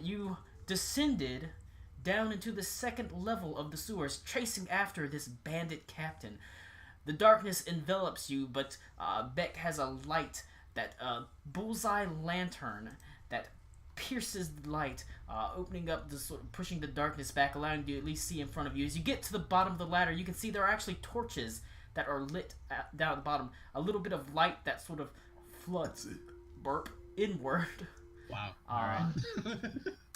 you descended down into the second level of the sewers, chasing after this bandit captain. The darkness envelops you, but Beck has a light, that bullseye lantern that pierces the light, opening up the sort of pushing the darkness back, allowing you to at least see in front of you. As you get to the bottom of the ladder, you can see there are actually torches that are lit down at the bottom. A little bit of light that sort of floods burp inward. Wow. All right.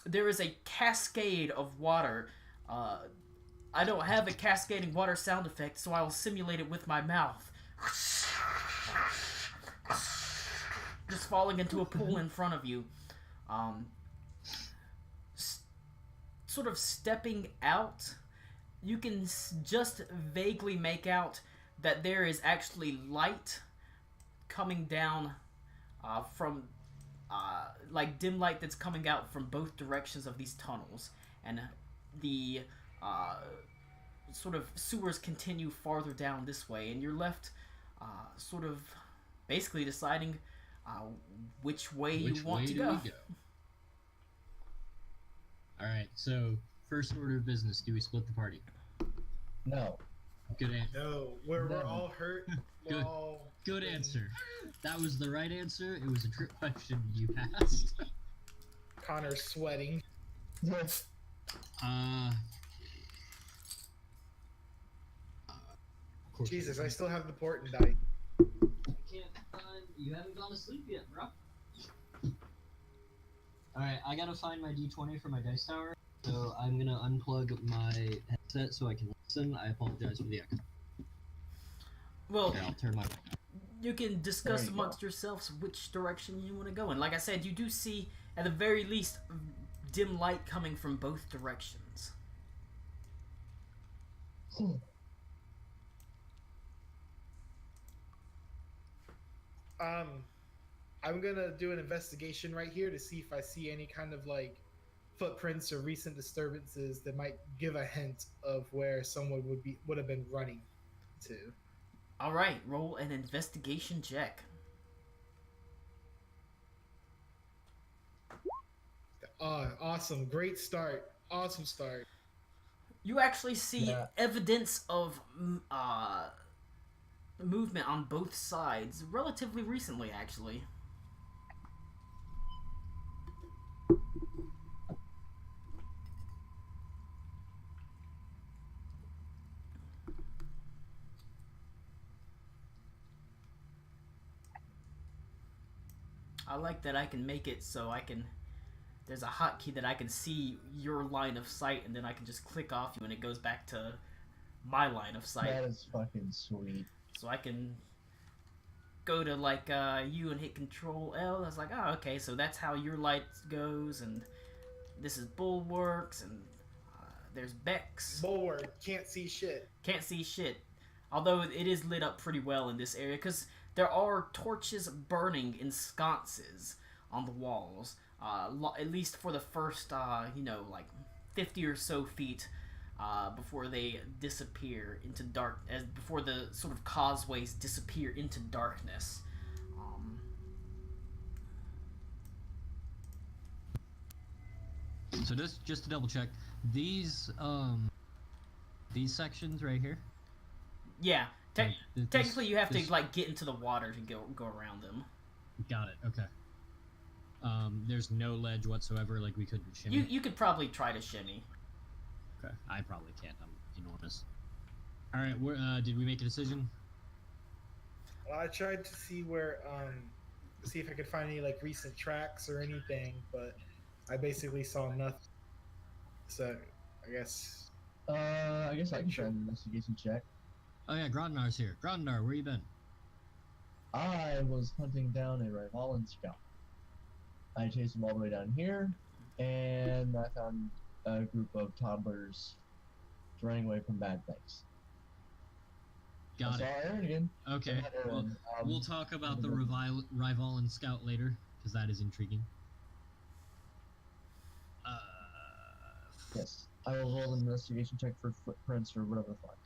There is a cascade of water. I don't have a cascading water sound effect, so I will simulate it with my mouth. Just falling into a pool in front of you. Sort of stepping out, you can just vaguely make out that there is actually light coming down from like dim light that's coming out from both directions of these tunnels, and the sort of sewers continue farther down this way, and you're left sort of basically deciding which way you want to go. Alright, so first order of business, do we split the party? No. Good answer. No, we're all hurt. Good answer. That was the right answer. It was a trick question you passed. Connor's sweating. Jesus, I still have the port and die. You haven't gone to sleep yet, bro. Alright, I gotta find my D20 for my dice tower, so I'm gonna unplug my headset so I can listen. I apologize for the echo. Well, Okay, I'll turn my... You can discuss amongst yourselves which direction you want to go in. Like I said, you do see, at the very least, dim light coming from both directions. I'm gonna do an investigation right here to see if I see any kind of like footprints or recent disturbances that might give a hint of where someone would have been running to. All right, roll an investigation check. Awesome, great start, awesome start. You actually see evidence of movement on both sides, relatively recently, actually. I like that I can make it so I can... There's a hotkey that I can see your line of sight, and then I can just click off you and it goes back to my line of sight. That is fucking sweet. So I can go to like you and hit Control L. I was like, oh, okay, so that's how your light goes, and this is Bulwarks, and there's Beck's. Bulwark, can't see shit. Can't see shit. Although it is lit up pretty well in this area, because there are torches burning in sconces on the walls. At least for the first, like 50 or so feet before they disappear into before the sort of causeways disappear into darkness. So just to double check, these sections right here. Yeah, technically you have to like get into the water to go around them. Got it. Okay. There's no ledge whatsoever, like we couldn't shimmy. You could probably try to shimmy. Okay, I probably can't. I'm enormous. All right, did we make a decision? I tried to see see if I could find any like recent tracks or anything, but I basically saw nothing. So I guess I can try an investigation check. Oh yeah, Grondnar's here. Grondnar, where you been? I was hunting down a Rivalan scout. I chased him all the way down here, and I found a group of toddlers running away from bad things. Got I it. saw Aaron again. Okay, well, we'll talk about the Rivalan scout later, because that is intriguing. Yes, I will roll an investigation check for footprints or whatever the fuck.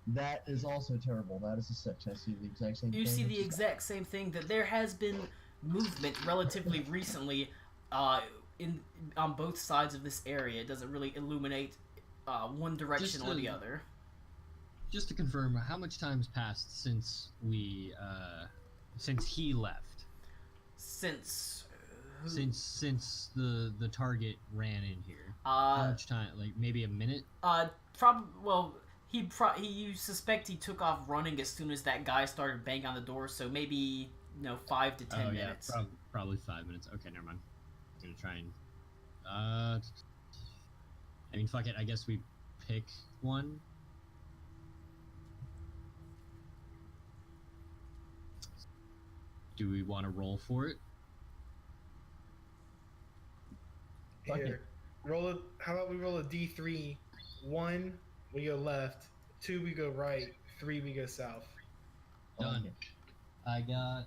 That is also terrible. That is a 6. I see the exact same thing. You see the exact same thing, that there has been movement relatively recently in on both sides of this area. It doesn't really illuminate one direction or the other. Just to confirm, how much time's passed since since he left? Since the target ran in here. How much time? Like maybe a minute? Well, you suspect he took off running as soon as that guy started banging on the door. So maybe 5 to 10 minutes. Yeah, probably 5 minutes. Okay, never mind. I'm gonna try and. I mean, fuck it. I guess we pick one. Do we want to roll for it? Here, roll it. How about we roll a D3? 1, we go left. 2, we go right. 3, we go south. Done. I got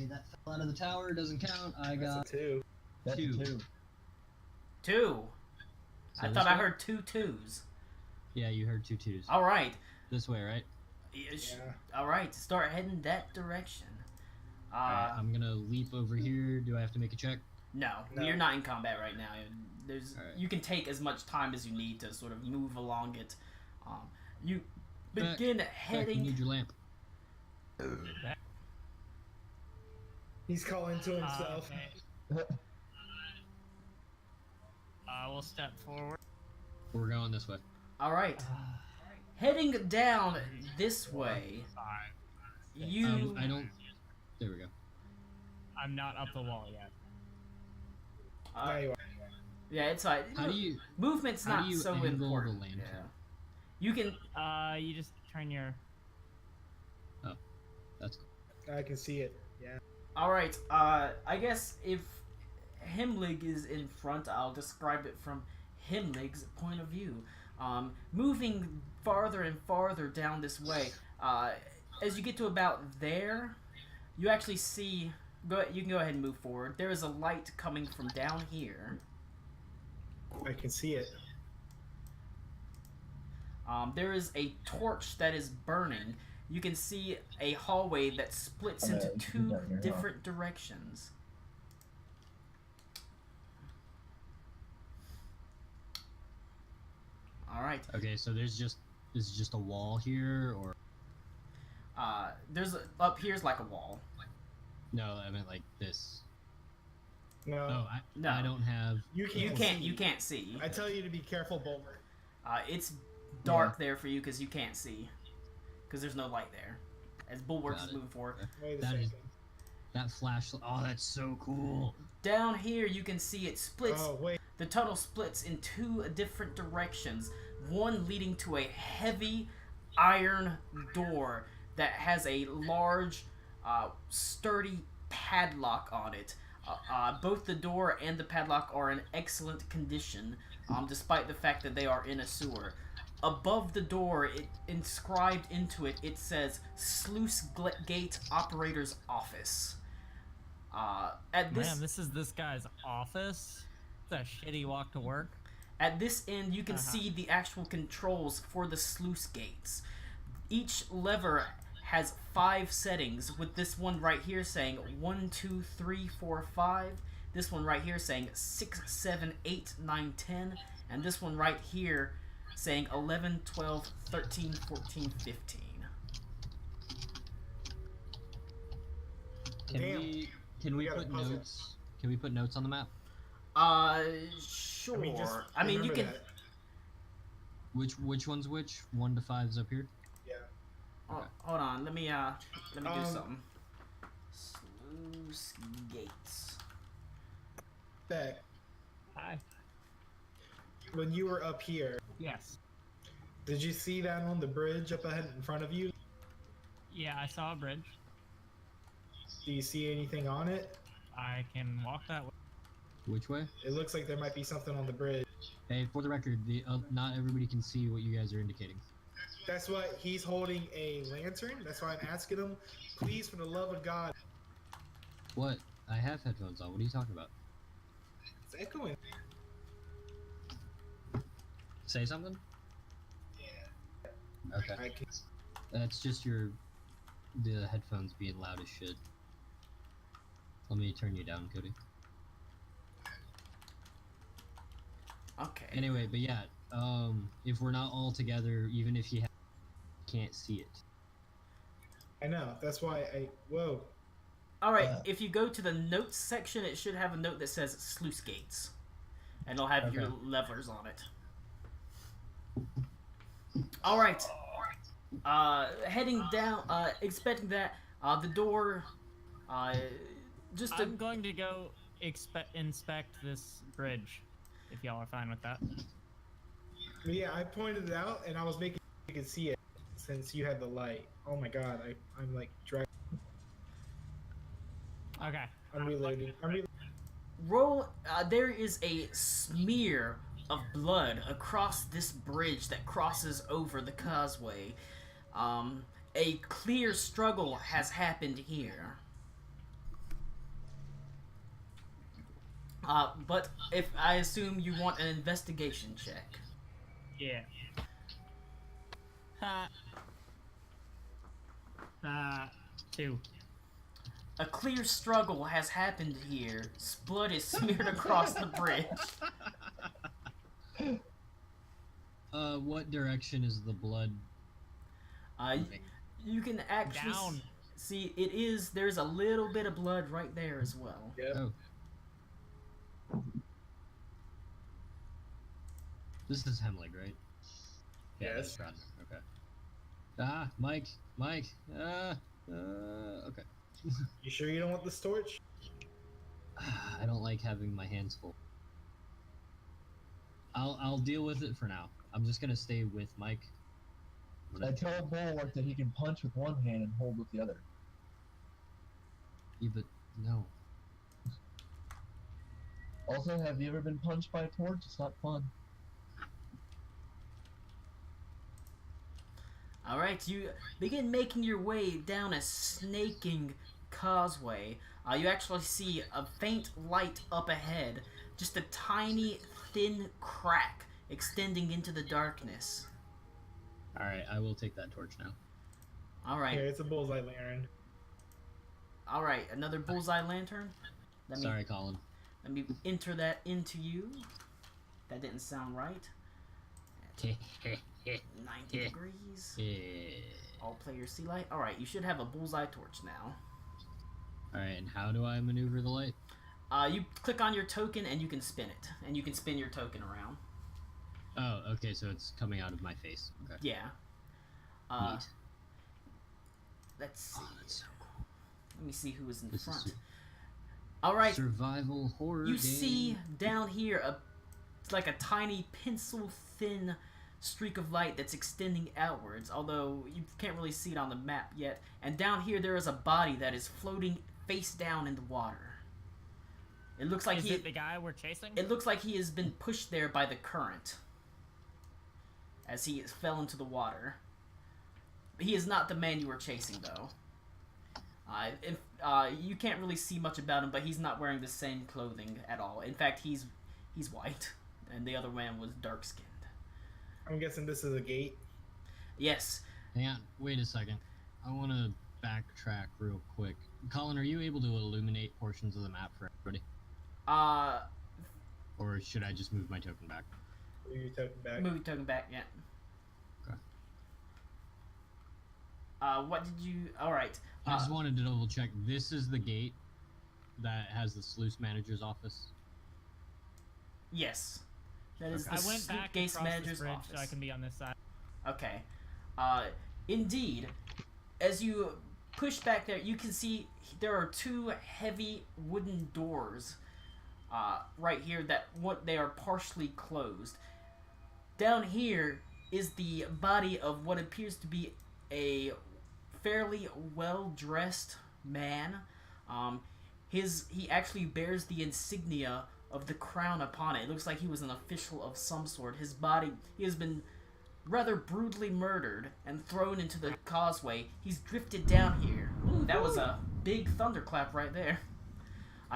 that fell out of the tower. Doesn't count. I got That's a 2. That's two. a 2. 2. So I this thought I way? heard 2 twos. Yeah, you heard 2 twos. All right. This way, right? Yeah. All right. Start heading that direction. Alright, I'm gonna leap over here. Do I have to make a check? No, No. you're not in combat right now. There's Alright. You can take as much time as you need to sort of move along it. You Back. begin Back, you heading. need your lamp. He's calling to himself. Okay. We'll step forward. We're going this way. All right, heading down this way. 5. You I don't. There we go. I'm not up the wall yet. Now you are. yeah, it's like How do you? movement's how not do you so angle the important. lantern? Yeah. You can. You just turn your. That's cool. I can see it. Yeah. All right. I guess if Himlig is in front, I'll describe it from Himlig's point of view. Moving farther and farther down this way, as you get to about there, you actually see. You can go ahead and move forward. There is a light coming from down here. I can see it. There is a torch that is burning. You can see a hallway that splits into you can two do that here, huh? different directions. All right. Okay, so is just a wall here, or Up here's like a wall. no? I meant like this. No. Oh, No. I don't have. You can't. You see. can't see. I tell you to be careful, Bulmer. It's dark there for you because you can't see, because there's no light there. As Bulwark's Got is it. moving forward. Wait a That second. is- That flashlight. Oh, that's so cool. Down here you can see it splits. Oh wait. The tunnel splits in two different directions, one leading to a heavy iron door that has a large, sturdy padlock on it. Both the door and the padlock are in excellent condition, despite the fact that they are in a sewer. Above the door, inscribed into it, it says Sluice Gate Operator's Office. At this Man, this is this guy's office. It's a shitty walk to work. At this end, you can Uh-huh. see the actual controls for the sluice gates. Each lever has 5 settings, with this one right here saying 1, 2, 3, 4, 5. This one right here saying 6, 7, 8, 9, 10. And this one right here saying 11, 12, 13, 14, 15. Can Damn. Can We we got a put puzzle. notes? Can we put notes on the map? Sure. just I mean, you remember can. that. Which one's which? 1 to 5 is up here. Yeah. Hold on. Let me do Um, something. Sluice gates. Beck, Hi. when you were up here, Yes. did you see that on the bridge up ahead in front of you? Yeah, I saw a bridge. Do you see anything on it? I can walk that way. Which way? It looks like there might be something on the bridge. Hey, for the record, not everybody can see what you guys are indicating. That's what he's holding a lantern. That's why I'm asking him, please, for the love of God. What? I have headphones on. What are you talking about? It's echoing. Say something? Okay. I can. That's just the headphones being loud as shit. Let me turn you down, Cody. Okay. Anyway, but yeah, if we're not all together, even if you can't see it. I know. That's why I. Whoa. All right. If you go to the notes section, it should have a note that says sluice gates, and it'll have your Okay. levers on it. All right. Heading down. Expecting that. The door. Just. I'm going to go inspect this bridge, if y'all are fine with that. But yeah, I pointed it out, and I was making sure you could see it since you had the light. Oh my god, I'm like dragging. Okay. I'm reloading. Roll. There is a smear of blood across this bridge that crosses over the causeway. A clear struggle has happened here. But if I assume you want an investigation check. Yeah. 2. A clear struggle has happened here. Blood is smeared across the bridge. What direction is the blood? You can actually Down. see it is. There's a little bit of blood right there as well. Yep. Oh. This is Hemlig, right? Yeah, Yes. that's right. Okay. Mike. Okay. You sure you don't want this torch? I don't like having my hands full. I'll deal with it for now. I'm just gonna stay with Mike. I tell Bulwark that he can punch with one hand and hold with the other. Yeah, but no. Also, have you ever been punched by a torch? It's not fun. Alright, you begin making your way down a snaking causeway. You actually see a faint light up ahead. Just a tiny, thin crack extending into the darkness. Alright, I will take that torch now. Alright. Here, it's a bullseye lantern. Alright, another bullseye lantern. Sorry, Colin. Let me enter that into you. That didn't sound right. 90 degrees. All players see light. Alright, you should have a bullseye torch now. Alright, and how do I maneuver the light? You click on your token and you can spin it. And you can spin your token around. Oh, okay, so it's coming out of my face. Okay. Yeah. Neat. Let's see. Oh, that's so cool. Let me see who is in This is front. super- Alright, Survival horror you game. see down here it's like a tiny pencil-thin streak of light that's extending outwards, although you can't really see it on the map yet. And down here there is a body that is floating face down in the water. It looks like Is it the guy we're chasing? It looks like he has been pushed there by the current as he fell into the water. He is not the man you were chasing, though. You can't really see much about him, but he's not wearing the same clothing at all. In fact, he's white, and the other man was dark-skinned. I'm guessing this is a gate. Yes. Hang on, wait a second. I want to backtrack real quick. Colin, are you able to illuminate portions of the map for everybody? Or should I just move my token back? Move your token back. Move your token back, yeah. Okay. What did you... Alright. I just wanted to double check. This is the gate that has the sluice manager's office? Yes. That is Okay. the I went back Sluice across manager's this bridge office. so I can be on this side. Okay. Indeed, as you push back there, you can see there are two heavy wooden doors right here they are partially closed. Down here is the body of what appears to be a fairly well-dressed man. He actually bears the insignia of the crown upon it. It looks like he was an official of some sort. He has been rather brutally murdered and thrown into the causeway. He's drifted down here. Ooh, that was a big thunderclap right there.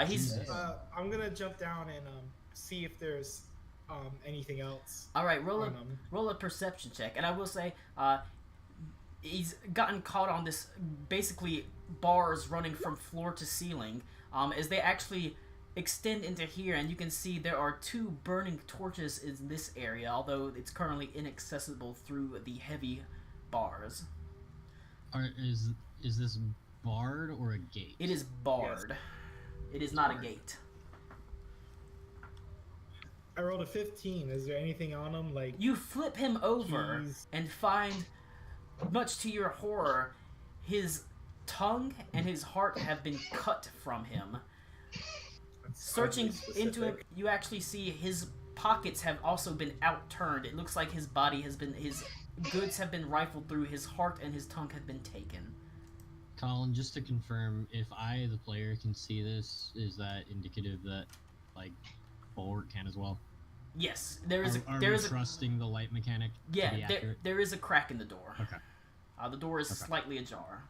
Jesus. I'm gonna jump down and see if there's anything else. All right. Roll on him. a perception check, and I will say, he's gotten caught on this basically bars running from floor to ceiling. as they actually extend into here, and you can see there are 2 burning torches in this area, although it's currently inaccessible through the heavy bars. Is this barred or a gate? It is barred. Yes. It is not a gate. I rolled a 15. Is there anything on him? Like, You flip him over Jeez. and find, much to your horror, his tongue and his heart have been cut from him. Searching oddly into him, specific. you actually see his pockets have also been outturned. It looks like his body has been, his goods have been rifled through, his heart and his tongue have been taken. Colin, just to confirm, if I, the player, can see this, is that indicative that, like, Bulwark can as well? Yes, there is Are there we is a trusting the light mechanic to be yeah there, accurate? there is a crack in the door. Okay. The door is Okay. slightly ajar.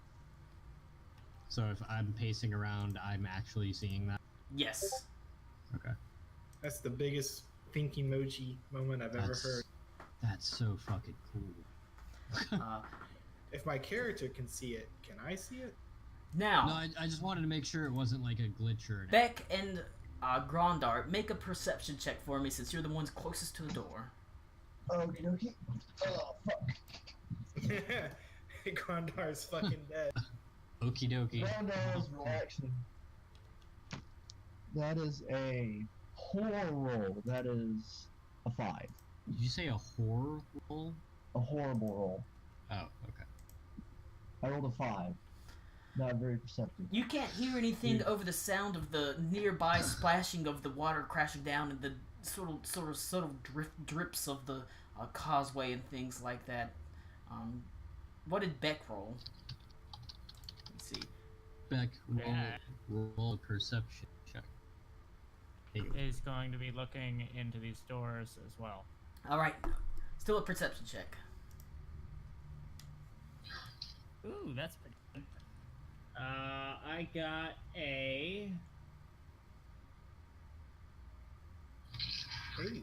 So if I'm pacing around, I'm actually seeing that? Yes. Okay. That's the biggest think emoji moment I've ever heard. That's so fucking cool. Uh, If my character can see it, can I see it? now, No, I just wanted to make sure it wasn't like a glitch or an... Beck and Grondar, make a perception check for me since you're the ones closest to the door. Okie dokie. Oh, fuck. Grondar's fucking dead. Okie dokie. Grandal is relaxing. That is a horror roll. That is a 5. Did you say a horror roll? A horrible roll. Oh, okay. I rolled a 5. Not very perceptive. You can't hear anything over the sound of the nearby splashing of the water crashing down and the sort of drips of the causeway and things like that. What did Beck roll? Let's see. Beck, Yeah. roll a perception check. Hey, Is going to be looking into these doors as well. All right, still a perception check. Ooh, that's pretty good. I got a Hey.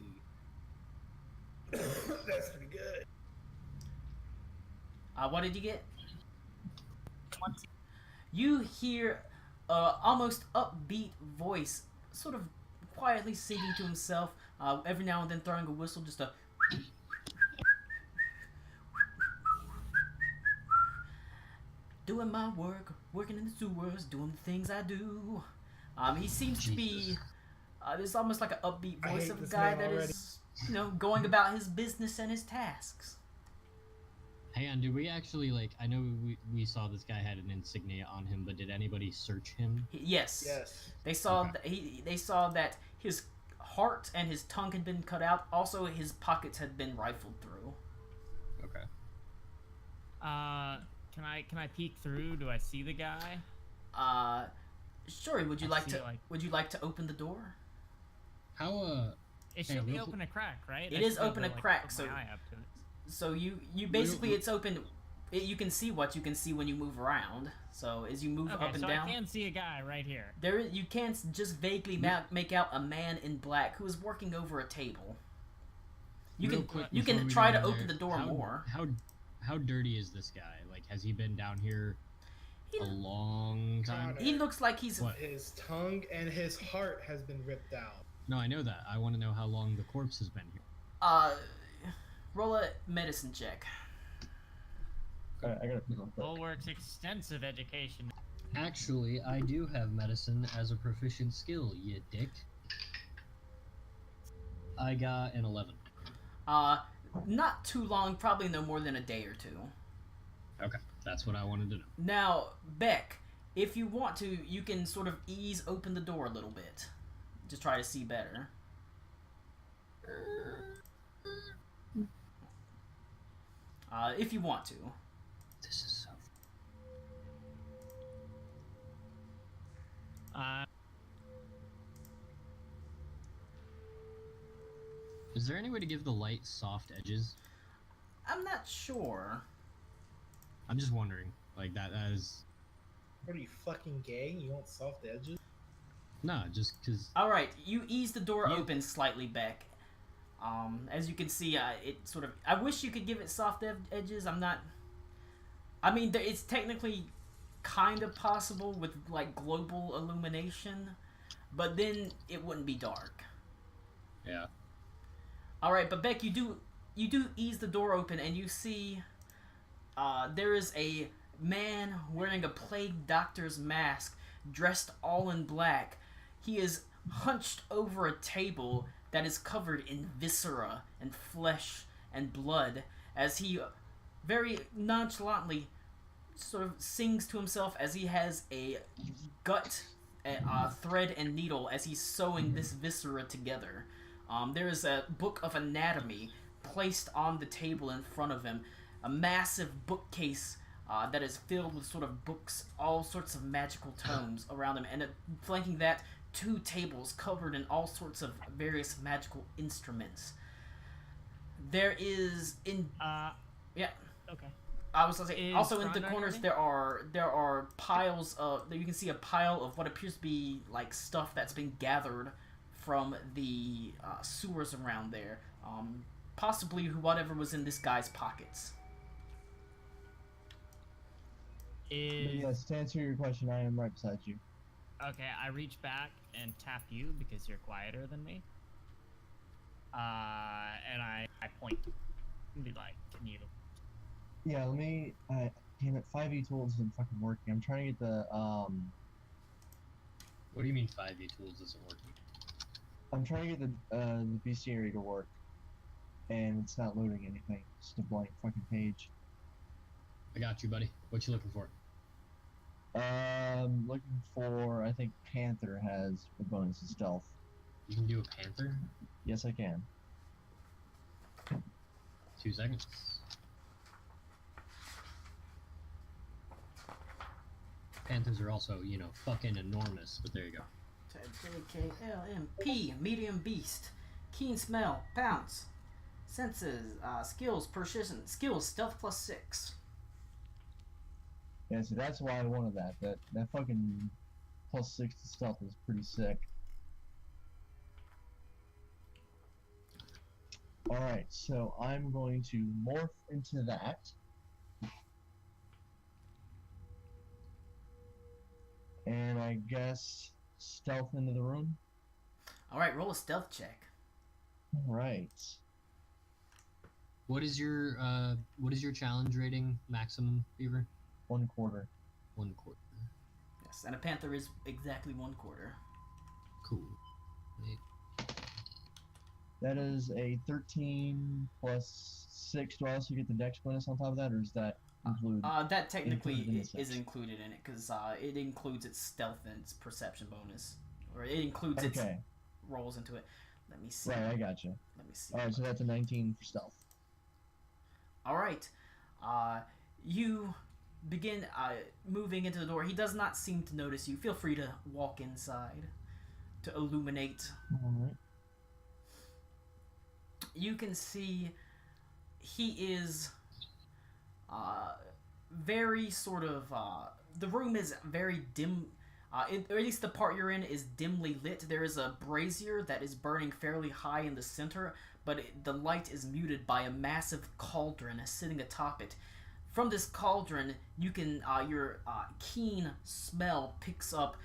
That's pretty good. What did you get? 20. You hear almost upbeat voice, sort of quietly singing to himself, every now and then throwing a whistle, just a... Doing my work, working in the sewers, doing the things I do. He seems to be... Jesus. There's almost like an upbeat I voice hate of a this guy man that already. is, going about his business and his tasks. hang on, did we actually, like, I know we saw this guy had an insignia on him, but did anybody search him? Yes. Yes. They saw Okay. they saw that his heart and his tongue had been cut out. Also, his pockets had been rifled through. Okay. Can I peek through? Do I see the guy? Sure. Would you I like see, to? like- Would you like to open the door? How, It Hey, should be real open a crack, right? It I is should be able open to, a like, crack, put so- my eye up to it. So you basically it's open. You can see what you can see when you move around. So as you move Okay, up and so down, I can see a guy right here. there you can just vaguely make out a man in black who is working over a table. You real can quick you before can we try go to in open there, the door how, more. How dirty is this guy? Like, has he been down here He, a long time? Connor. he looks like he's What? His tongue and his heart has been ripped out. No, I know that. I want to know how long the corpse has been here. roll a medicine check. Alright, I gotta pee real quick. Bulwark's extensive education. Actually, I do have medicine as a proficient skill, you dick. I got an 11. Not too long, probably no more than a day or two. Okay, that's what I wanted to know. Now, Beck, if you want to, you can sort of ease open the door a little bit. Just try to see better. If you want to. This is so... Is there any way to give the light soft edges? I'm not sure. I'm just wondering. Like, that is... What are you, fucking gay? You want soft edges? Nah, just because... Alright, you ease the door You- open slightly, Beck. As you can see, it sort of... I wish you could give it soft edges. I'm not... I mean, it's technically... kind of possible with like global illumination, but then it wouldn't be dark. Yeah. All right, but Beck, you do ease the door open and you see there is a man wearing a plague doctor's mask, dressed all in black. He is hunched over a table that is covered in viscera and flesh and blood as he very nonchalantly sort of sings to himself as he has a gut thread and needle as he's sewing this viscera together. There is a book of anatomy placed on the table in front of him, a massive bookcase that is filled with sort of books, all sorts of magical tomes around him, and flanking that, 2 tables covered in all sorts of various magical instruments. There is yeah. Okay. I was gonna say, Is also in the Grandar corners near me? there are piles of, you can see a pile of what appears to be like stuff that's been gathered from the sewers around there, possibly whatever was in this guy's pockets. But Is yes, to answer your question, I am right beside you. okay. I reach back and tap you because you're quieter than me. And I point and be like, "Can you?" Yeah, let me. Damn it, 5e tools isn't fucking working. I'm trying to get the What do you mean 5e tools isn't working? I'm trying to get the bestiary to work, and it's not loading anything. It's just a blank fucking page. I got you, buddy. What you looking for? Looking for. I think Panther has a bonus to stealth. You can do a panther? Yes, I can. 2 seconds. Panthers are also, you know, fucking enormous, but there you go. JKLMP, medium beast, keen smell, pounce, senses, skills, persistent, skills, stealth +6. Yeah, so that's why I wanted that. That fucking +6 to stealth is pretty sick. Alright, so I'm going to morph into that. And I guess stealth into the room. All right, roll a stealth check. Alright. What is your challenge rating maximum, Beaver? 1/4. 1/4. Yes, and a panther is exactly 1/4. Cool. That is a 13 plus 6. Do I also get the dex bonus on top of that, or is that include? That technically included in the is six? included in it because it includes its stealth and its perception bonus, or it includes its Okay, rolls into it. Let me see. right, I gotcha. Let me see. Alright, so that's a 19 for stealth. All right. You begin moving into the door. He does not seem to notice you. Feel free to walk inside to illuminate. Alright. You can see he is very sort of the room is very dim, or at least the part you're in is dimly lit. There is a brazier that is burning fairly high in the center, but the light is muted by a massive cauldron sitting atop it. From this cauldron, you can your keen smell picks up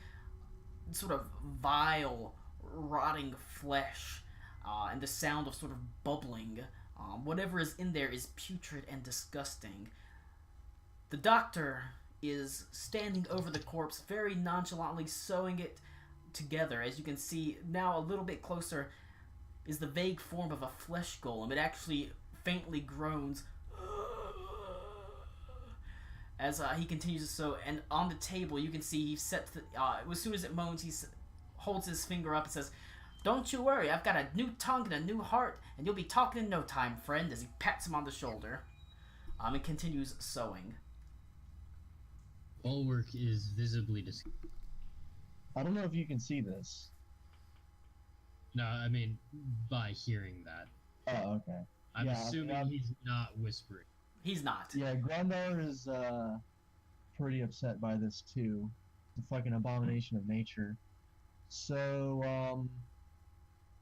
sort of vile, rotting flesh, and the sound of sort of bubbling. Whatever is in there is putrid and disgusting. The doctor is standing over the corpse, very nonchalantly sewing it together. As you can see now, a little bit closer is the vague form of a flesh golem. It actually faintly groans as he continues to sew. And on the table, you can see he sets the, as soon as it moans, he holds his finger up and says, "Don't you worry, I've got a new tongue and a new heart, and you'll be talking in no time, friend," as he pats him on the shoulder. And continues sewing. All work is visibly I don't know if you can see this. No, I mean, by hearing that. Oh, okay. I'm Yeah, assuming he's not whispering. He's not. Yeah, Grandar is pretty upset by this too. The fucking abomination of nature. So,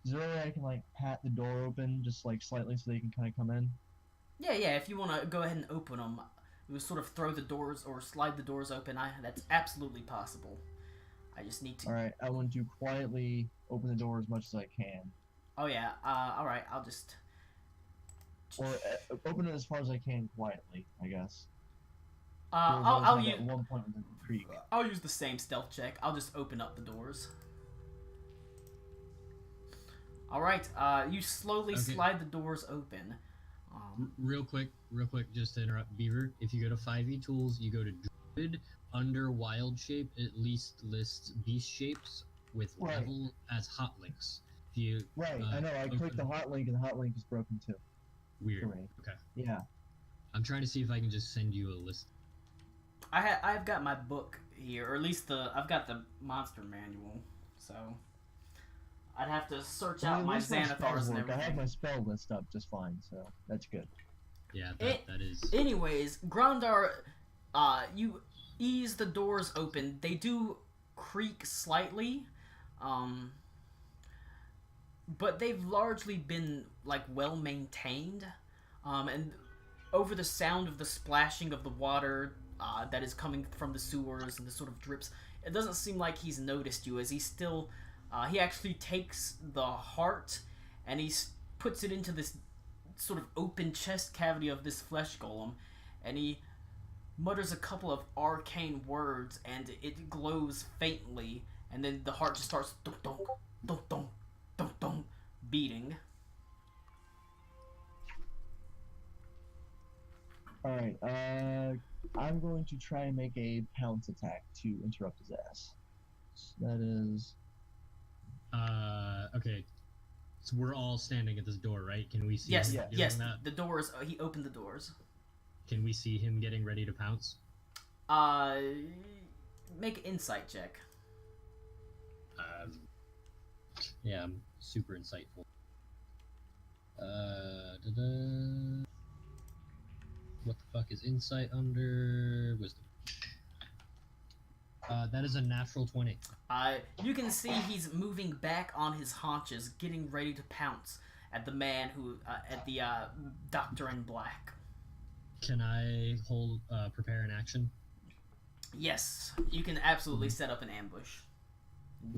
is there a way I can like pat the door open just like slightly so they can kind of come in? Yeah, if you want to go ahead and open them. sort of throw the doors or slide the doors open. That's absolutely possible. I just need to. All right, I want to quietly open the door as much as I can, Oh yeah. All right. I'll just. or open it as far as I can quietly, I guess. I'll I'll use. at one point with the creek. I'll use the same stealth check. I'll just open up the doors. All right. You slowly Okay. slide the doors open. Real quick, just to interrupt, Beaver. If you go to 5e tools, you go to Druid. Under wild shape, it at least lists beast shapes with Right. level as hot links. If you Right, I know. I clicked the hot link, and the hot link is broken too. weird. For me. Okay, Yeah. I'm trying to see if I can just send you a list. I've got my book here, or at least I've got the monster manual. So I'd have to search Well, out at my least spells Xanathars and work. I have everything. my spell list up just fine, so that's good. Yeah, It- that is. Anyways, Grandar, you ease the doors open. They do creak slightly, but they've largely been like well maintained, and over the sound of the splashing of the water that is coming from the sewers and the sort of drips, it doesn't seem like he's noticed you, as he still he actually takes the heart and puts it into this sort of open chest cavity of this flesh golem, and he mutters a couple of arcane words, and it glows faintly, and then the heart just starts dunk dunk dunk dunk dunk dunk beating. Alright, I'm going to try and make a pounce attack to interrupt his ass. So that is... Okay. So we're all standing at this door, right? Can we see Yes, him doing yes. that? The doors. He opened the doors. Can we see him getting ready to pounce? Make an insight check. Yeah, I'm super insightful. Da-da. What the fuck is insight under wisdom? That is a natural 20. You can see he's moving back on his haunches, getting ready to pounce at the man at the doctor in black. Can I prepare an action? Yes, you can absolutely set up an ambush.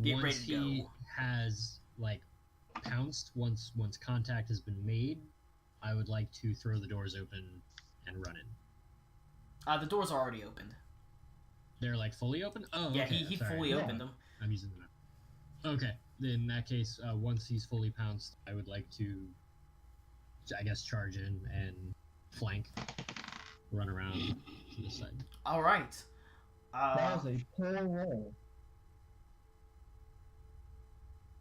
Get Once ready to he go. has pounced, once contact has been made, I would like to throw the doors open and run in. The doors are already opened. They're fully open. Oh, Yeah, okay, he sorry. fully opened them. I'm using the map. Okay, in that case, once he's fully pounced, I would like to, I guess, charge in and flank, run around to the side. All right. That was a poor roll.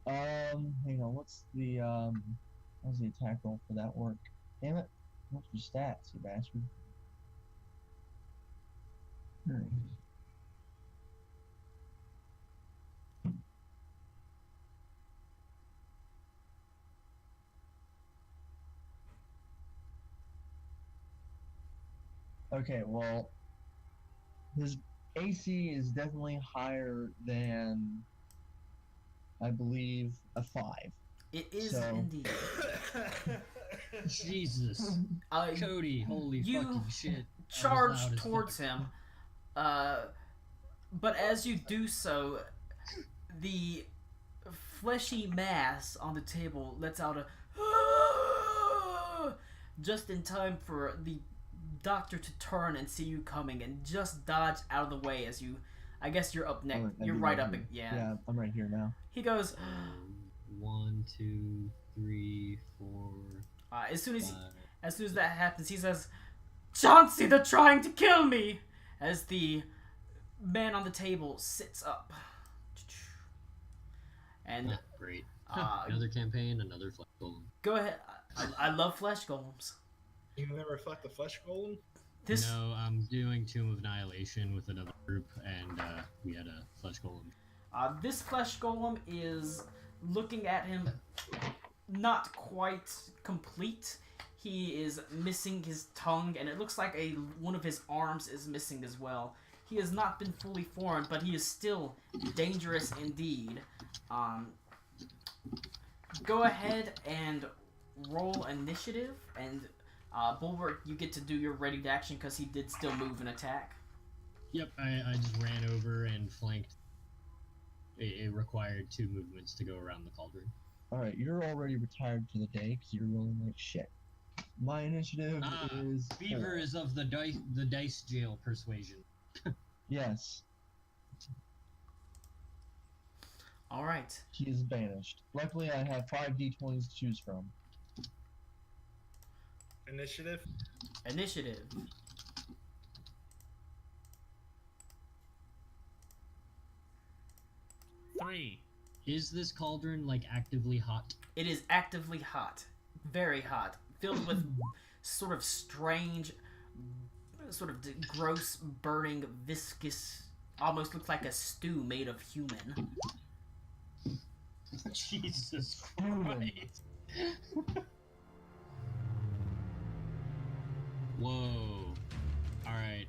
Hang on, what's the attack roll for that work? Damn it. What's your stats, you bastard? Okay, well, his AC is definitely higher than, I believe, a 5. It is So- indeed. Jesus, Cody, holy you fucking shit! Charge loud as towards him, but as you do so, the fleshy mass on the table lets out a just in time for the doctor to turn and see you coming and just dodge out of the way as you. I guess you're up next. I'd You're be right up. here. Yeah. Yeah, I'm right here now. He goes. 1, 2, 3, 4, As soon 5. as that happens, he says, "Chauncey, they're trying to kill me!" As the man on the table sits up. And Great. uh, Another campaign, another flesh golem. go ahead. I love flesh golems. You never reflect the flesh golem? This No, I'm doing Tomb of Annihilation with another group, and we had a flesh golem. this flesh golem is looking at him, not quite complete. He is missing his tongue, and it looks like one of his arms is missing as well. He has not been fully formed, but he is still dangerous indeed. Go ahead and roll initiative, and Bulwark, you get to do your ready to action because he did still move and attack. Yep, I just ran over and flanked. It required 2 movements to go around the cauldron. Alright, you're already retired for the day because you're rolling like shit. My initiative is Beaver 4. is of the dice jail persuasion. Yes, All right. he is banished. Luckily, I have 5 d20s to choose from. Initiative. Initiative. Three. Is this cauldron like actively hot? It is actively hot, very hot, filled with sort of strange, sort of gross, burning, viscous. Almost looks like a stew made of human. Jesus Human. Christ. Whoa. Alright.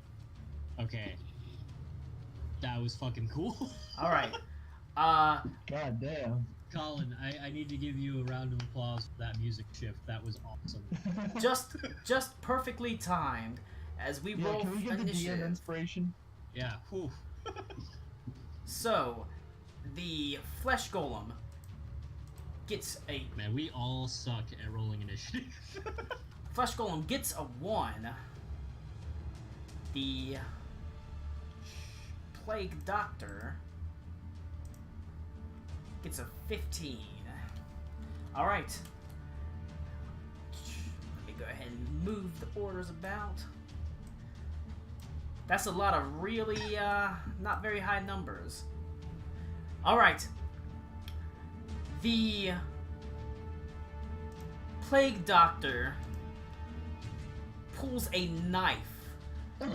Okay. That was fucking cool. All right. God damn. Colin, I need to give you a round of applause for that music shift. That was awesome. just perfectly timed as we Yeah, roll can we give the DM initiative. inspiration? Yeah. Whew. So, the flesh golem gets a Man, we all suck at rolling initiative. flesh golem gets a 1. The plague doctor gets a 15. All right. Let me go ahead and move the orders about. That's a lot of really not very high numbers. All right. The plague doctor pulls a knife.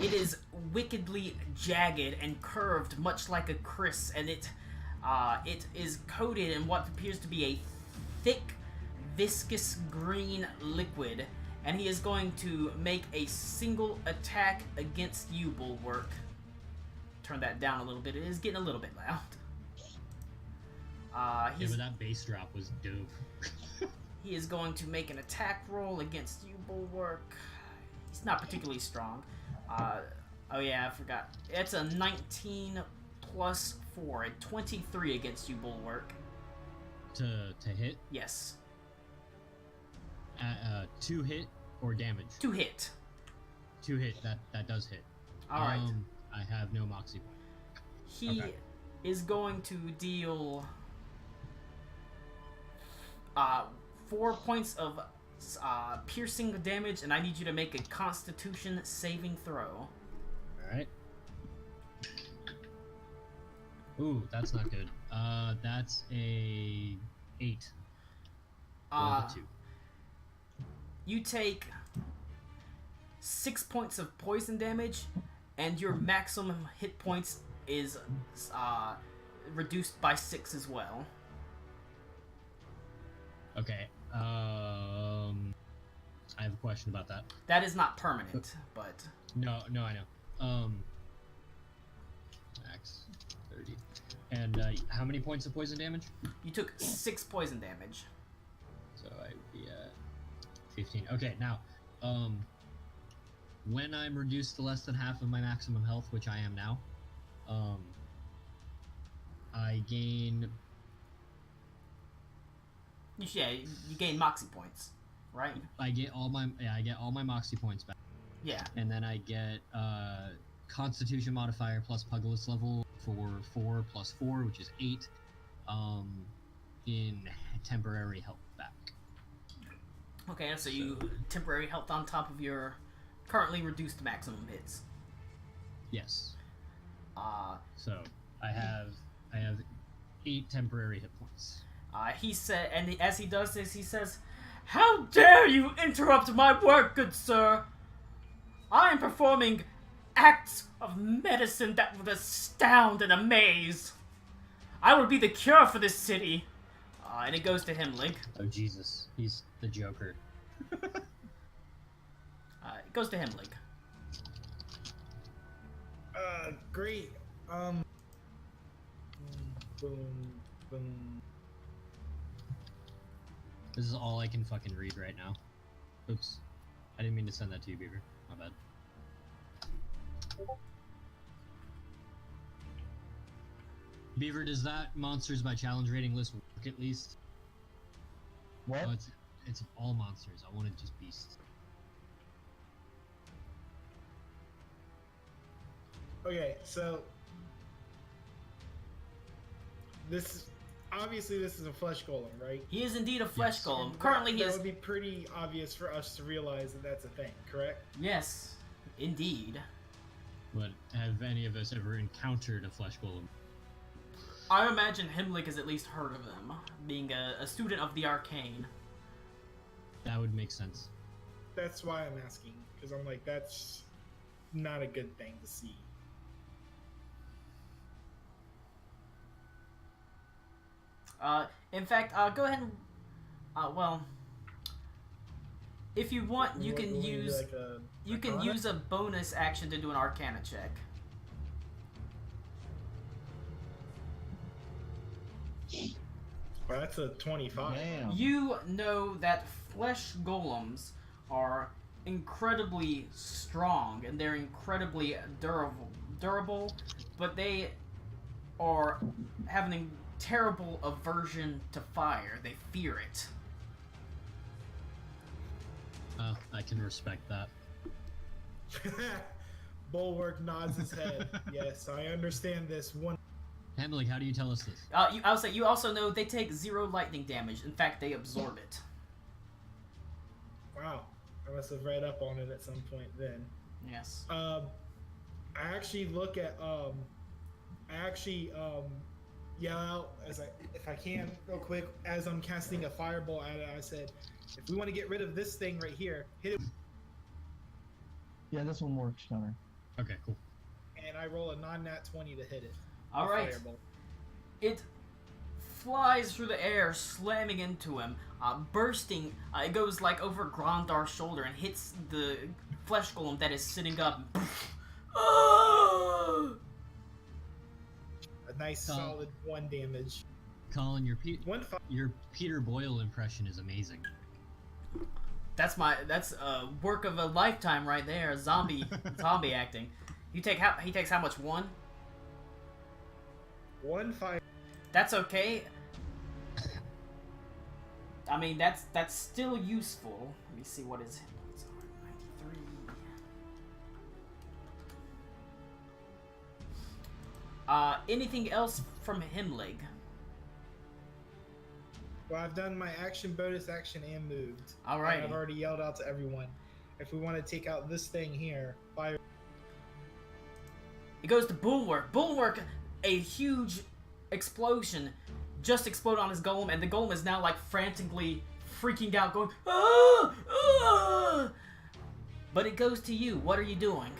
It is wickedly jagged and curved, much like a kris, and it is coated in what appears to be a thick, viscous green liquid. And he is going to make a single attack against you, Bulwark. Turn that down a little bit. It is getting a little bit loud. Yeah, but that bass drop was dope. He is going to make an attack roll against you, Bulwark. He's not particularly strong. Oh yeah, I forgot. It's a 19 plus 4, a 23 against you, Bulwark. To hit? Yes. 2 hit or damage? 2 hit. 2 hit, that does hit. Alright. I have no moxie point. He Okay. is going to deal 4 points of piercing damage, and I need you to make a Constitution saving throw. Alright. Ooh, that's not good. That's a 8. Roll the 2. You take 6 points of poison damage, and your maximum hit points is reduced by 6 as well. Okay. I have a question about that. That is not permanent, but No, I know. Max 30. And how many points of poison damage? you took 6 poison damage. So I would be at 15. Okay, now, when I'm reduced to less than half of my maximum health, which I am now, I gain. You gain moxie points, right? I get all my moxie points back, Yeah. and then I get Constitution modifier plus Pugilist level for 4 plus 4, which is 8, in temporary health back. Okay, so you temporary health on top of your currently reduced maximum hits. Yes. Uh, So I have 8 temporary hit points. he said, and as he does this, he says, "How dare you interrupt my work, good sir? I am performing acts of medicine that would astound and amaze. I will be the cure for this city." And it goes to Himlig. Oh Jesus, he's the Joker. It goes to Himlig. Great. Boom, boom. This is all I can fucking read right now. Oops. I didn't mean to send that to you, Beaver. My bad. Beaver, does that monsters by challenge rating list work at least? What? Oh, it's all monsters. I wanted just beasts. Okay, so this obviously this is a flesh golem, right? He is indeed a flesh Yes. golem. And Currently, he that is. would be pretty obvious for us to realize that that's a thing, correct? Yes, indeed. But have any of us ever encountered a flesh golem? I imagine Himmlich has at least heard of them, being a student of the arcane. That would make sense. That's why I'm asking, because I'm like, that's not a good thing to see. In fact, go ahead and, well, if you want, you can use use a bonus action to do an Arcana check. Well, that's a 25. Damn. You know that flesh golems are incredibly strong and they're incredibly durable, but they are having a terrible aversion to fire. They fear it. I can respect that. Bulwark nods his head. Yes, I understand this one. Hamlet, how do you tell us this? I'll say you also know they take 0 lightning damage. In fact, they absorb it. Wow, I must have read up on it at some point then. Yes. I actually look at yell out if I can real quick as I'm casting a fireball at it. I said, if we want to get rid of this thing right here, hit it, Yeah, this one works, Connor. Okay, cool. and I roll a non-nat 20 to hit it. All right. Fireball. It flies through the air, slamming into him, bursting. It goes like over Grondar's shoulder and hits the flesh golem that is sitting up. A nice Oh. solid 1 damage. Colin, your One Peter Boyle impression is amazing. That's a work of a lifetime right there. Zombie acting. He takes how much? 1? fire. That's okay. I mean, that's still useful. Let me see what his hit points are. 93. Anything else from Himmlig? Well, I've done my action, bonus action, and moved. Alrighty. And I've already yelled out to everyone. If we want to take out this thing here, fire. It goes to Bulwark. Bulwark, a huge explosion just exploded on his golem, and the golem is now like frantically freaking out, going, ah! Ah! But it goes to you. What are you doing?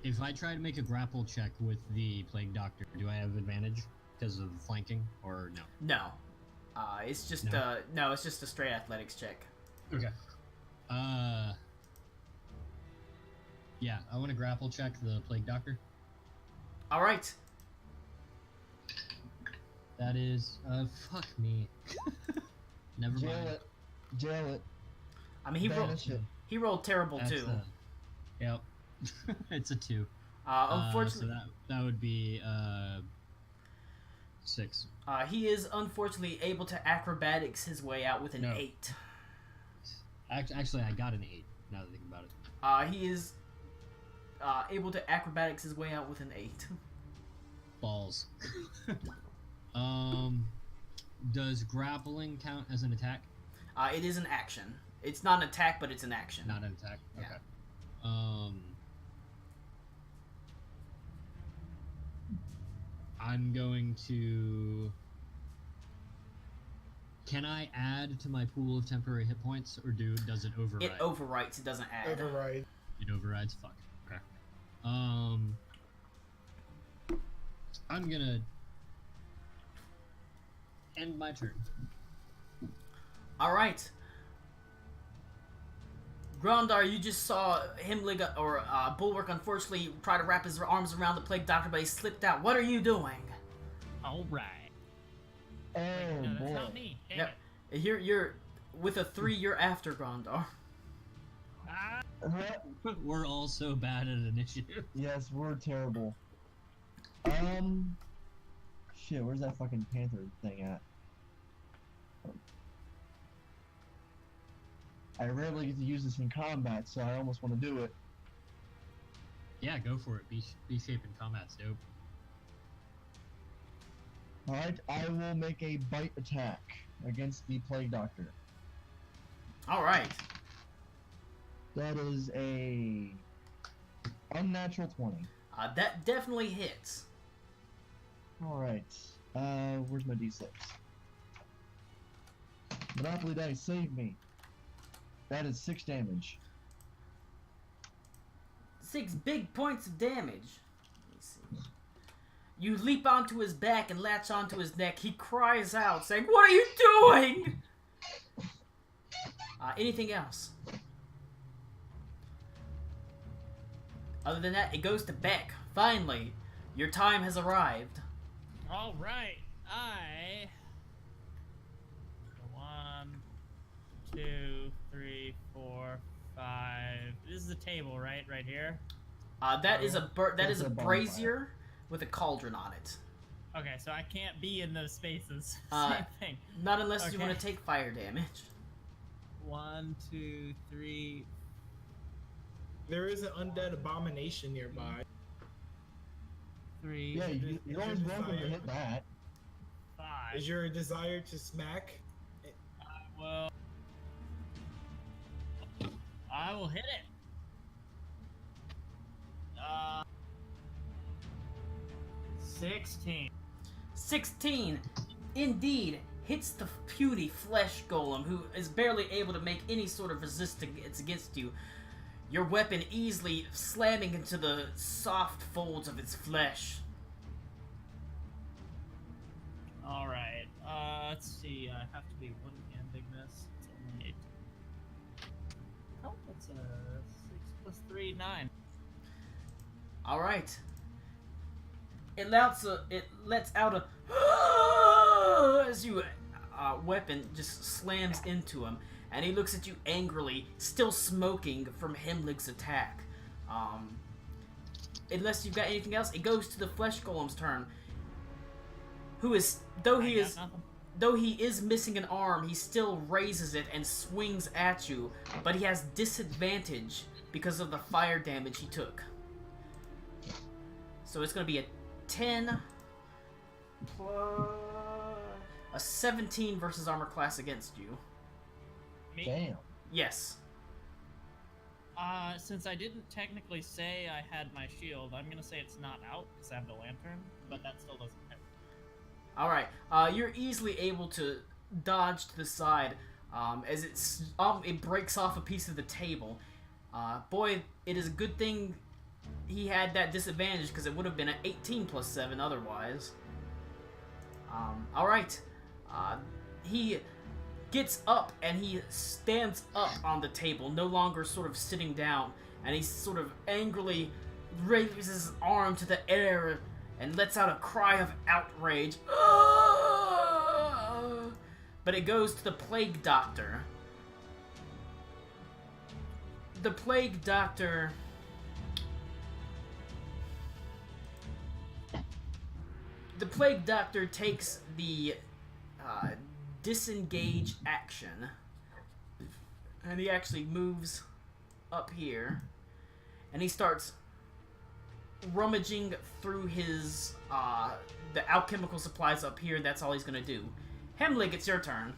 If I try to make a grapple check with the Plague Doctor, do I have advantage because of flanking, or no? No. It's just No? no, it's just a straight athletics check. Okay. Yeah, I want to grapple check the Plague Doctor. All right. That is, fuck me. Never Jail mind. it. Jail it. I mean, Banish it. he rolled terrible That's too. Yep. It's a 2. Unfortunately, So that would be 6. he is unfortunately able to acrobatics his way out with an No. 8. Actually, I got an 8. Now that I think about it. He is able to acrobatics his way out with an 8. Balls. Does grappling count as an attack? It is an action. It's not an attack, but it's an action. Not an attack. Yeah. Okay. I'm going to. Can I add to my pool of temporary hit points, or does it override? It overwrites. It doesn't add. Override. It overrides. Fuck. Okay. I'm gonna end my turn. All right. Grondar, you just saw Himmlig or Bulwark unfortunately try to wrap his arms around the Plague Doctor, but he slipped out. What are you doing? All right. Oh No, that's boy. not me. Damn Yep. it. You're With a 3, you're after Gondar. Ah, We're all so bad at initiative. Yes, we're terrible. Shit, where's that fucking panther thing at? I rarely get to use this in combat, so I almost want to do it. Yeah, go for it. Be shape in combat's dope. Alright, I will make a bite attack against the Plague Doctor. Alright. That is a unnatural 20. That definitely hits. Alright, where's my d6? Monopoly dice, save me. That is 6 damage. 6 big points of damage. Let me see. You leap onto his back and latch onto his neck. He cries out, saying, "What are you doing?" Anything else? Other than that, it goes to Beck. Finally, your time has arrived. all right. I. 1, 2, 3, 4, 5. This is the table, right? Right here. That is a That's a bonfire. brazier with a cauldron on it. Okay, so I can't be in those spaces. Uh, Same thing. Not unless you Okay. want to take fire damage. 1, 2, 3. There is an undead abomination nearby. 3. Yeah, Is you're your always welcome to desire- hit that. 5. Is your desire to smack? Well, I will hit it. 16. 16, indeed, hits the puny flesh golem, who is barely able to make any sort of resistance against you. Your weapon easily slamming into the soft folds of its flesh. All right. Let's see. I have to be one hand big miss. It's only 8. Oh, that's a 6 plus 3, 9. All right. It lets out a as you weapon just slams into him, and he looks at you angrily, still smoking from Hemlig's attack. Unless you've got anything else, it goes to the flesh golem's turn. Who is though he is missing an arm, he still raises it and swings at you, but he has disadvantage because of the fire damage he took. So it's going to be a 10 plus a 17 versus armor class against you. Me? Damn. Yes. Since I didn't technically say I had my shield, I'm gonna say it's not out because I have the lantern, but that still doesn't hit. All right. You're easily able to dodge to the side as it breaks off a piece of the table. Boy, it is a good thing he had that disadvantage because it would have been an 18 plus 7 otherwise. All right. He gets up and he stands up on the table, no longer sort of sitting down, and he sort of angrily raises his arm to the air and lets out a cry of outrage. But it goes to the Plague Doctor. The Plague Doctor... The Plague Doctor takes the disengage action, and he actually moves up here, and he starts rummaging through his the alchemical supplies up here. That's all he's gonna do. Hemlig, it's your turn.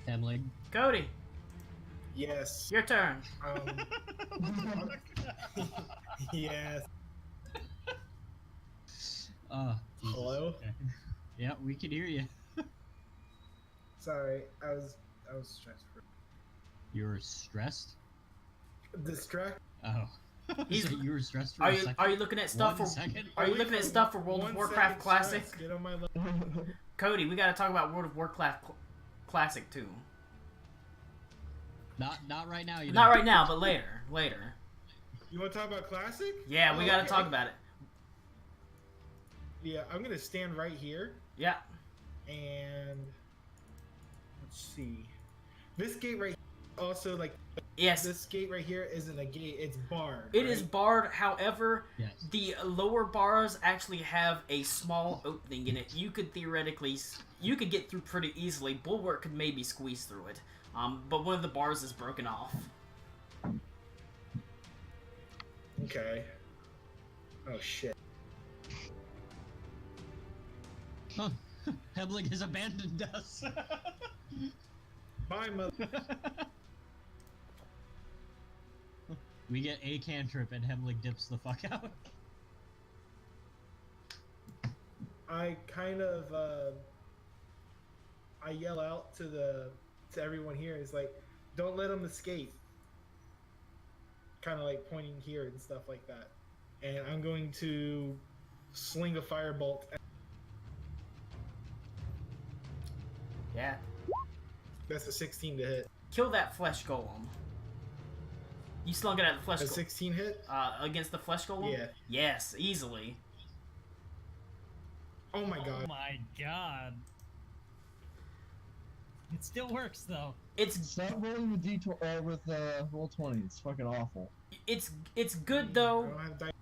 Hemlig. Cody, Yes. your turn. Yes. Jesus. Hello? Okay. Yeah, we can hear you. Sorry, I was stressed. You're stressed? Distract. Oh. He's- So you were stressed for Are a you second? looking at stuff One for? second? Are you looking at stuff for World of 1 Warcraft second Classic? stress, Get on my level. Cody, we gotta talk about World of Warcraft Classic too. Not right now. You Not know. right now, but later. Later. You want to talk about classic? Yeah, we Oh, gotta okay. talk about it. Yeah, I'm gonna stand right here, Yeah. and let's see. This gate right here, also like Yes. this gate right here isn't a gate; it's barred. It right? is barred. However, Yes. the lower bars actually have a small opening in it. You could theoretically, you could get through pretty easily. Bulwark could maybe squeeze through it. But one of the bars is broken off. Okay. Oh shit. Huh. Heblig has abandoned us. Bye, mother. We get a cantrip and Heblig dips the fuck out. I kind of I yell out to everyone here. It's like, don't let them escape. Kind of like pointing here and stuff like that. And I'm going to sling a firebolt. Yeah. That's a 16 to hit. Kill that flesh golem. You slung it at the flesh A golem. 16 hit? Against the flesh golem? Yeah. Yes, easily. Oh my Oh god. my god. It still works though. It's Stop rolling with with roll 20. It's fucking awful. it's good I though. don't have dice.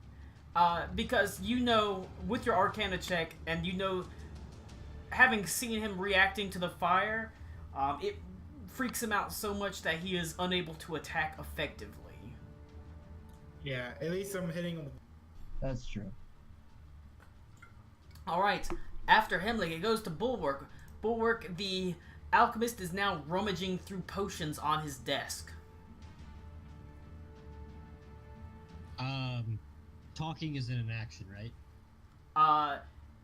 Because you know, with your Arcana check, and you know, having seen him reacting to the fire, it freaks him out so much that he is unable to attack effectively. Yeah, at least I'm hitting him. That's true. Alright, after Hemlig, it goes to Bulwark. Bulwark, the alchemist, is now rummaging through potions on his desk. Talking isn't an action, right?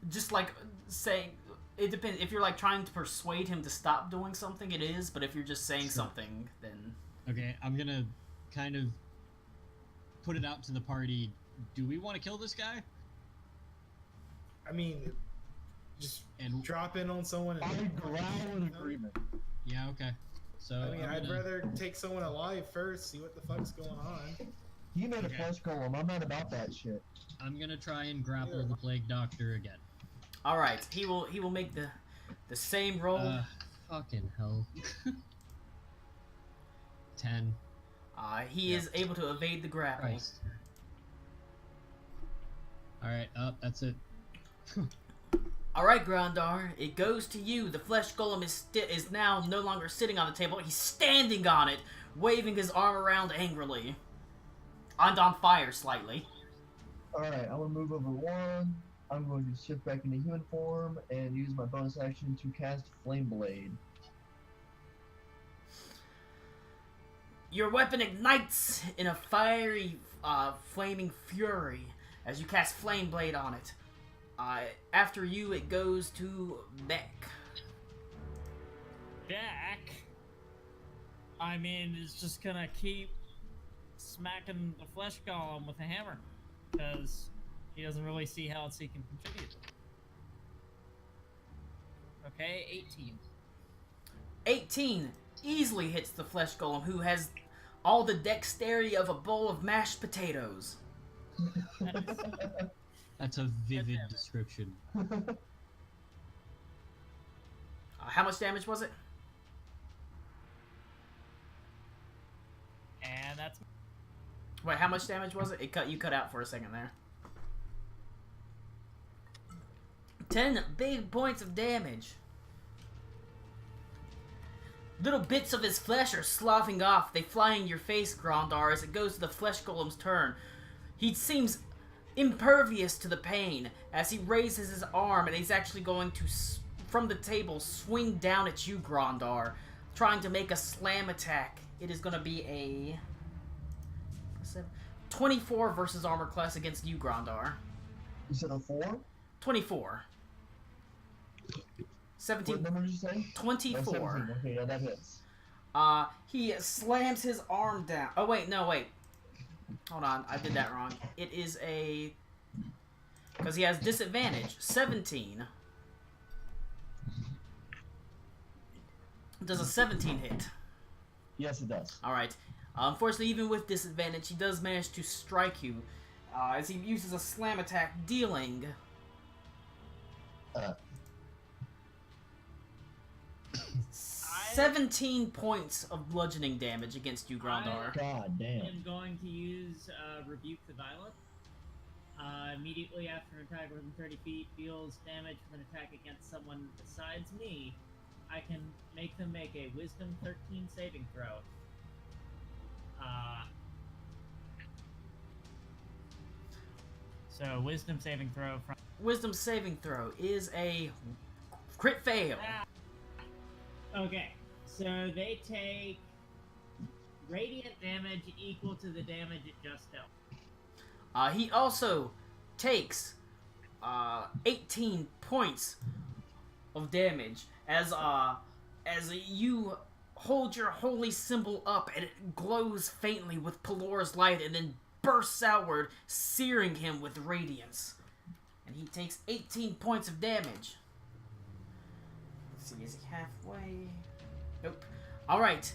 Just like saying, it depends. If you're like trying to persuade him to stop doing something, it is, but if you're just saying Sure. something, then... Okay, I'm gonna kind of put it out to the party. Do we want to kill this guy? I mean, just And drop in on someone. I And, growl in agreement. yeah, okay. So I mean, I'm I'd gonna- rather take someone alive first, see what the fuck's going on. He made a Okay. flesh golem. I'm not about that shit. I'm gonna try and grapple Yeah. the plague doctor again. Alright, he will make the same roll. Fucking hell. 10. He is able to evade the grapple. Christ. Alright, that's it. Alright, Grandar, it goes to you. The flesh golem is now no longer sitting on the table. He's standing on it, waving his arm around angrily. And on fire slightly. Alright, I'm gonna move over one. I'm going to shift back into human form and use my bonus action to cast Flame Blade. Your weapon ignites in a fiery, flaming fury as you cast Flame Blade on it. After you, it goes to Beck. Jack, I mean, is just gonna keep smacking the flesh golem with a hammer because he doesn't really see how else he can contribute. Okay, 18. 18 easily hits the flesh golem, who has all the dexterity of a bowl of mashed potatoes. That's a vivid damage. description. How much damage was it? And that's Wait, how much damage was it? You cut out for a second there. 10 big points of damage. Little bits of his flesh are sloughing off. They fly in your face, Grandar, as it goes to the flesh golem's turn. He seems impervious to the pain as he raises his arm, and he's actually going to, from the table, swing down at you, Grandar, trying to make a slam attack. It is going to be a 24 versus armor class against you, Grandar. You said a 4? 24. 17. What number did you say? 24. 17. Okay, yeah, that hits. He slams his arm down. Oh, wait, no, wait. Hold on, I did that wrong. It is a... Because he has disadvantage. 17. Does a 17 hit? Yes, it does. Alright. Unfortunately, even with disadvantage, he does manage to strike you. As he uses a slam attack, dealing Uh, 17 points of bludgeoning damage against you, Grandar. God damn. I'm going to use Rebuke the Violet. Immediately after an attack within 30 feet deals damage from an attack against someone besides me, I can make them make a Wisdom 13 saving throw. So, Wisdom saving throw from... Wisdom saving throw is a crit fail. Okay, so they take radiant damage equal to the damage it just dealt. He also takes 18 points of damage as you hold your holy symbol up and it glows faintly with Pelora's light and then bursts outward, searing him with radiance. And he takes 18 points of damage. Let's see, is he halfway? Nope. Alright.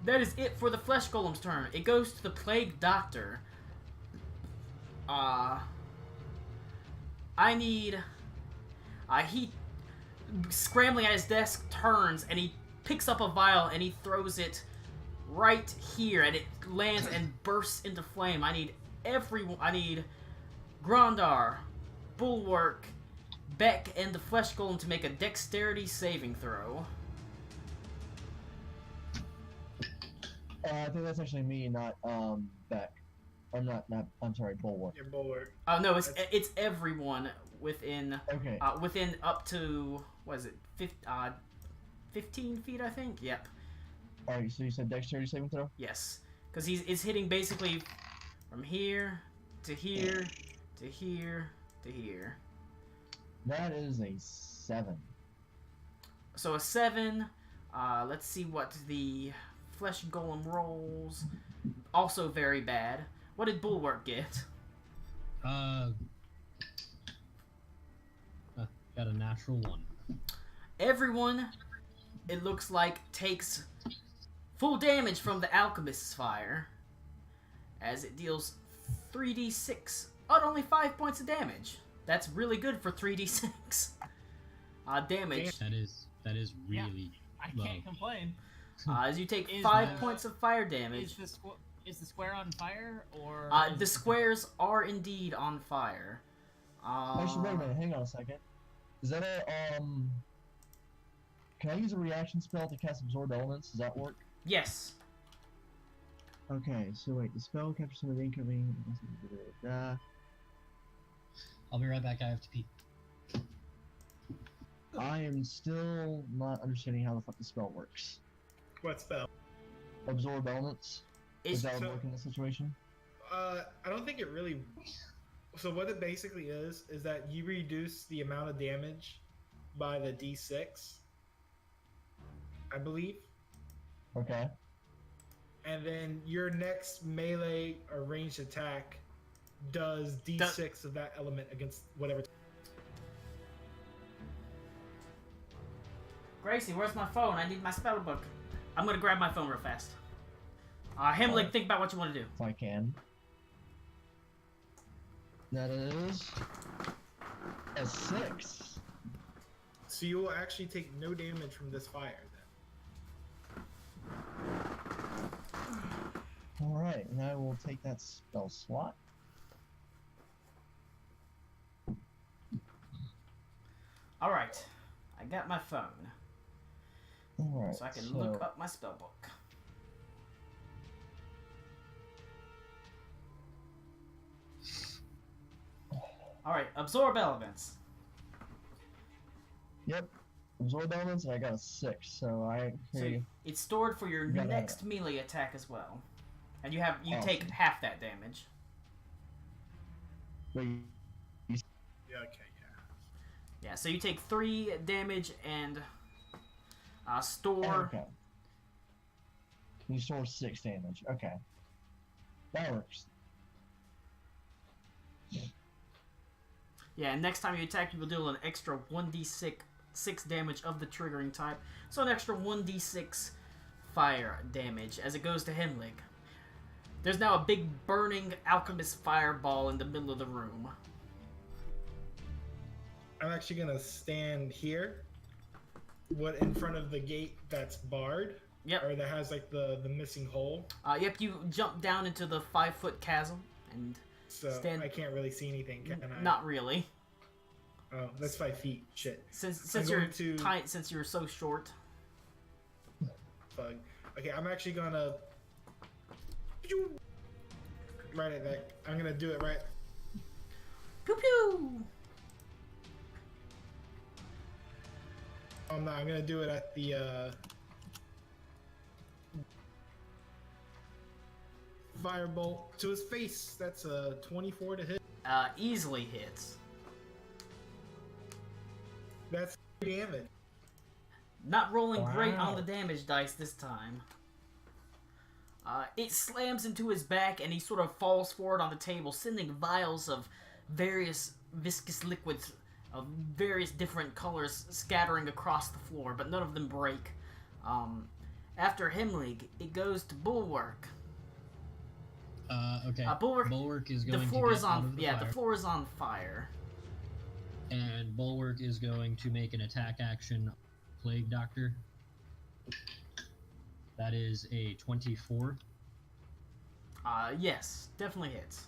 That is it for the Flesh Golem's turn. It goes to the Plague Doctor. I need... he, scrambling at his desk, turns, and he picks up a vial, and he throws it right here, and it lands and bursts into flame. I need everyone... I need Grandar, Bulwark, Beck, and the Flesh Golem to make a dexterity saving throw. I think that's actually me, not Beck. I'm sorry, Bulwark. Your bulwark. No, it's everyone within Okay. within up to what is it, 15 feet, I think. Yep. Alright, so you said dexterity saving throw? Yes, because it's hitting basically from here to here to here to here. That is a 7. So a 7. Let's see what the Flesh Golem rolls. Also very bad. What did Bulwark get? Got a natural 1. Everyone, it looks like, takes full damage from the Alchemist's fire, as it deals 3d6 at only 5 points of damage. That's really good for 3d6 damage. That is really I low. can't complain. As you take Is 5 the- points of fire damage. Is the square on fire, or... The squares are indeed on fire. Actually, wait a minute, hang on a second. Is that a, can I use a reaction spell to cast Absorb Elements? Does that work? Yes. Okay, so wait, the spell captures some of the incoming... I'll be right back. I have to pee. I am still not understanding how the fuck the spell works. What spell? Absorb Elements? Does that so- work in this situation? I don't think it really. So what it basically is that you reduce the amount of damage by the d6, I believe, Okay. and then your next melee or ranged attack does d6 of that element against whatever. Gracie, where's my phone? I need my spell book. I'm gonna grab my phone real fast. Hemlig, think about what you want to do. If I can. That is a 6. So you will actually take no damage from this fire then. Alright, and I will take that spell slot. Alright. I got my phone. Alright, So I can look up my spell book. Alright, absorb elements. Yep. Absorb Elements, and I got a 6, so I... So Okay. it's stored for your Yeah, that- next melee attack as well. And you take Awesome. half that damage. Wait, Yeah. Okay. Yeah. Yeah, so you take 3 damage and store. okay. You store 6 damage. Okay. That works. Yeah, and next time you attack, you will deal an extra 1d6 damage of the triggering type. So an extra 1d6 fire damage as it goes to Hemlig. There's now a big burning alchemist fireball in the middle of the room. I'm actually gonna stand here, what in front of the gate that's barred, Yep. or that has like the missing hole. Yep. You jump down into the 5-foot chasm and So stand. I can't really see anything, can I? Not really. Oh, that's 5 feet. Shit. Since you're tight, since you're so short. Bug. Okay, I'm actually gonna. Right at that. I'm gonna do it right. Pew pew. Oh no, I'm gonna do it at the firebolt to his face. That's a 24 to hit. Easily hits. That's damage. Not rolling great on Wow. the damage dice this time. It slams into his back and he sort of falls forward on the table, sending vials of various viscous liquids of various different colors scattering across the floor, but none of them break. After Hemlig, it goes to Bulwark. Okay. Bulwark. Bulwark is The going floor to is get out on. of the Yeah, fire, the floor is on fire. and Bulwark is going to make an attack action, Plague Doctor. That is a 24, Yes, definitely hits.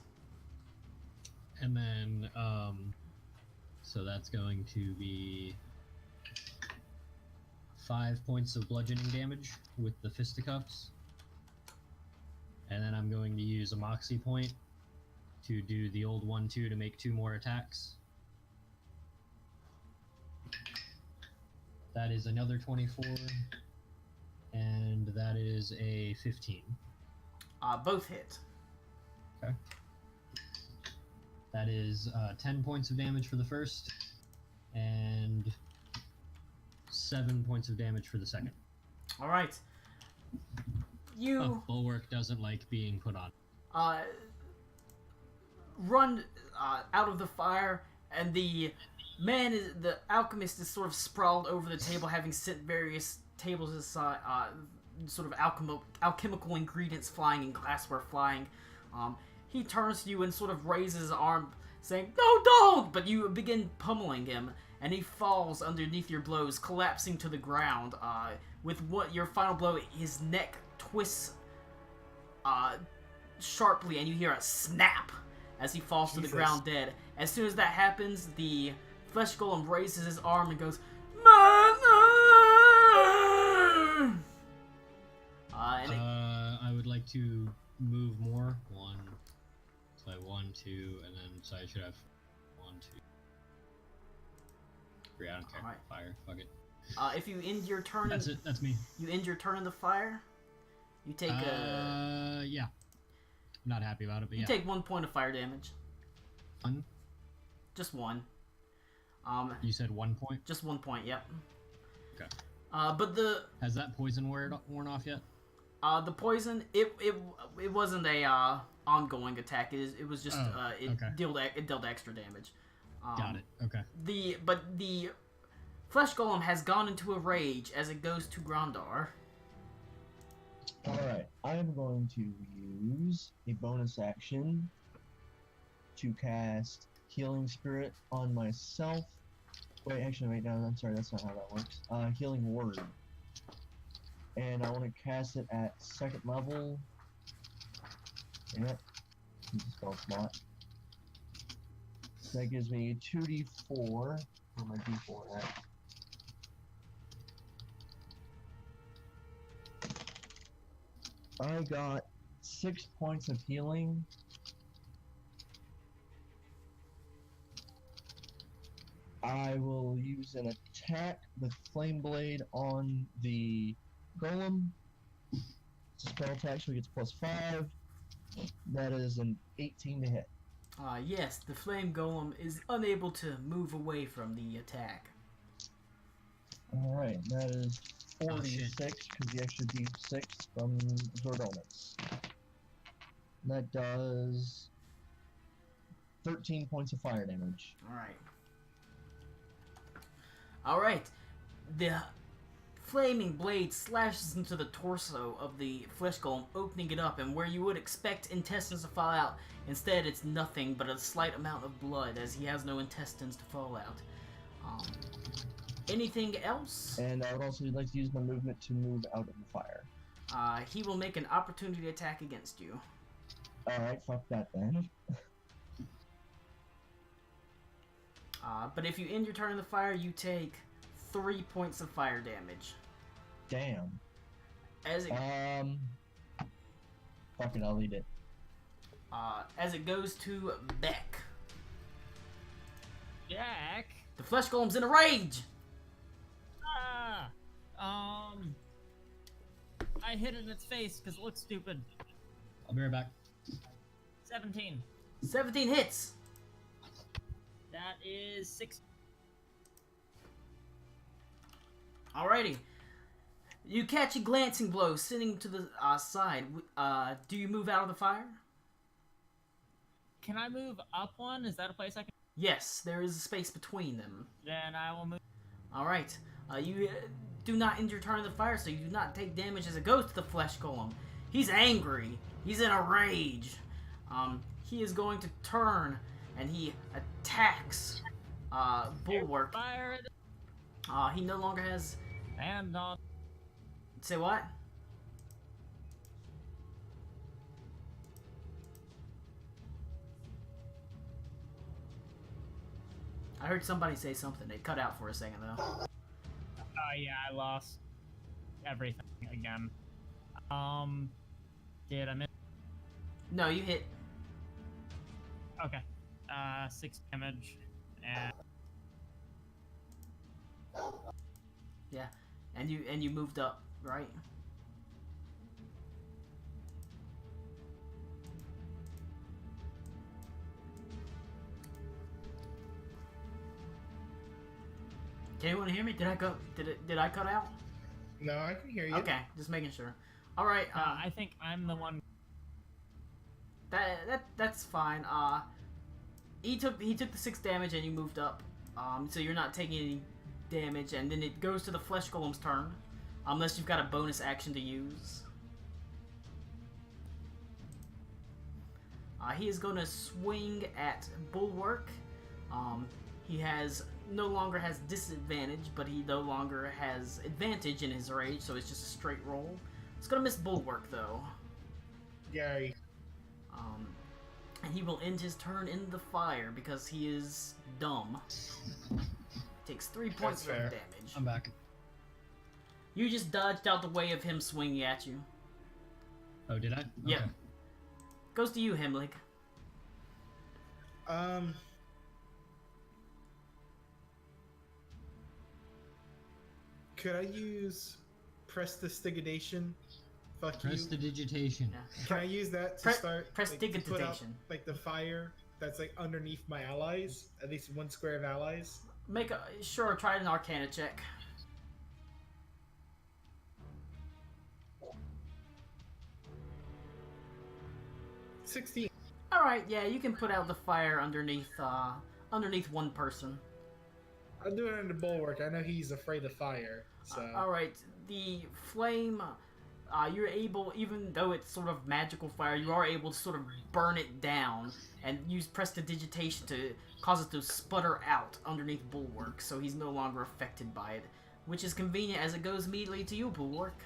and then so that's going to be 5 points of bludgeoning damage with the fisticuffs. And then I'm going to use a Moxie point to do the old 1-2 to make 2 more attacks. That is another 24, and that is a 15. Both hit. Okay. That is 10 points of damage for the first, and 7 points of damage for the second. All right. You. Oh, Bulwark doesn't like being put on. Run out of the fire, and the alchemist is sort of sprawled over the table, having set various tables aside, sort of alchemical ingredients flying and glassware flying. He turns to you and sort of raises his arm, saying, "No, don't!" But you begin pummeling him, and he falls underneath your blows, collapsing to the ground. With what your final blow, his neck twists sharply, and you hear a snap as he falls to the Jesus. ground dead. As soon as that happens, the flesh golem raises his arm and goes, "Mother!" And I would like to move more. 1, so I have 1, 2, and then so I should have 1, 2, 3. I don't care. Alright. Fire. Fuck it. if you end your turn, That's it. That's me. you end your turn in the fire. You take Yeah. I'm not happy about it, but you yeah. take 1 point of fire damage. 1. Just one. You said 1 point. Just 1 point. Yep. Okay. But Has that poison worn off yet? the poison, it wasn't a ongoing attack. It was just it okay. dealt extra damage. Got it. Okay. The flesh golem has gone into a rage as it goes to Grandar. Alright, I am going to use a bonus action to cast Healing Spirit on myself. Wait, actually, wait, no, I'm sorry, that's not how that works. Healing Word. And I want to cast it at 2nd level. Damn it. Use the spell slot. So that gives me 2d4. Where my d4 at? I got 6 points of healing. I will use an attack with Flame Blade on the Golem. It's a spell attack, so he gets +5. That is an 18 to hit. Yes, the flame golem is unable to move away from the attack. Alright, that is Oh, shit. 46 because the extra d6 from Zordonis. That does 13 points of fire damage. Alright. The flaming blade slashes into the torso of the flesh golem, opening it up, and where you would expect intestines to fall out, instead it's nothing but a slight amount of blood, as he has no intestines to fall out. Um, anything else? And I would also like to use my movement to move out of the fire. He will make an opportunity attack against you. Alright, fuck that then. But if you end your turn in the fire, you take 3 points of fire damage. Damn. As it Fuck it, I'll eat it. as it goes to Beck. Jack. The flesh golem's in a rage. I hit it in its face because it looks stupid. I'll be right back. 17. 17 hits. That is 6. Alrighty. You catch a glancing blow sitting to the side. Do you move out of the fire? Can I move up one? Is that a place I can? Yes, there is a space between them. Then I will move. Alright. You do not end your turn in the fire, so you do not take damage as it goes to the flesh golem. He's angry. He's in a rage. He is going to turn and he attacks Bulwark. Fire. He no longer has... And on. Say what? I heard somebody say something. It cut out for a second, though. Yeah, I lost everything again. Did I miss? No, you hit. Okay. 6 damage. And Yeah. And you moved up, right? Can anyone hear me? Did I cut out? No, I can hear you. Okay, just making sure. All right. I think I'm the one. That's fine. He took the 6 damage and you moved up. So you're not taking any damage, and then it goes to the flesh golem's turn, unless you've got a bonus action to use. He is going to swing at Bulwark. He no longer has disadvantage, but he no longer has advantage in his rage, so it's just a straight roll. It's going to miss Bulwark, though. Yay. And he will end his turn in the fire because he is dumb. Takes 3 points of fair. damage. I'm back. You just dodged out the way of him swinging at you. Oh, did I? Yep. Okay. Goes to you, Hemlick. Could I use prestidigitation? Fuck you. Prestidigitation. Yeah. Can I use that to start? to put out, Prestidigitation. like the fire that's like underneath my allies, at least one square of allies. Try an Arcana check. $16. All right, yeah, you can put out the fire underneath one person. I'll do it under Bulwark. I know he's afraid of fire, so. All right, the flame. You're able, even though it's sort of magical fire, you are able to sort of burn it down and use prestidigitation to cause it to sputter out underneath Bulwark, so he's no longer affected by it, which is convenient as it goes immediately to you, Bulwark.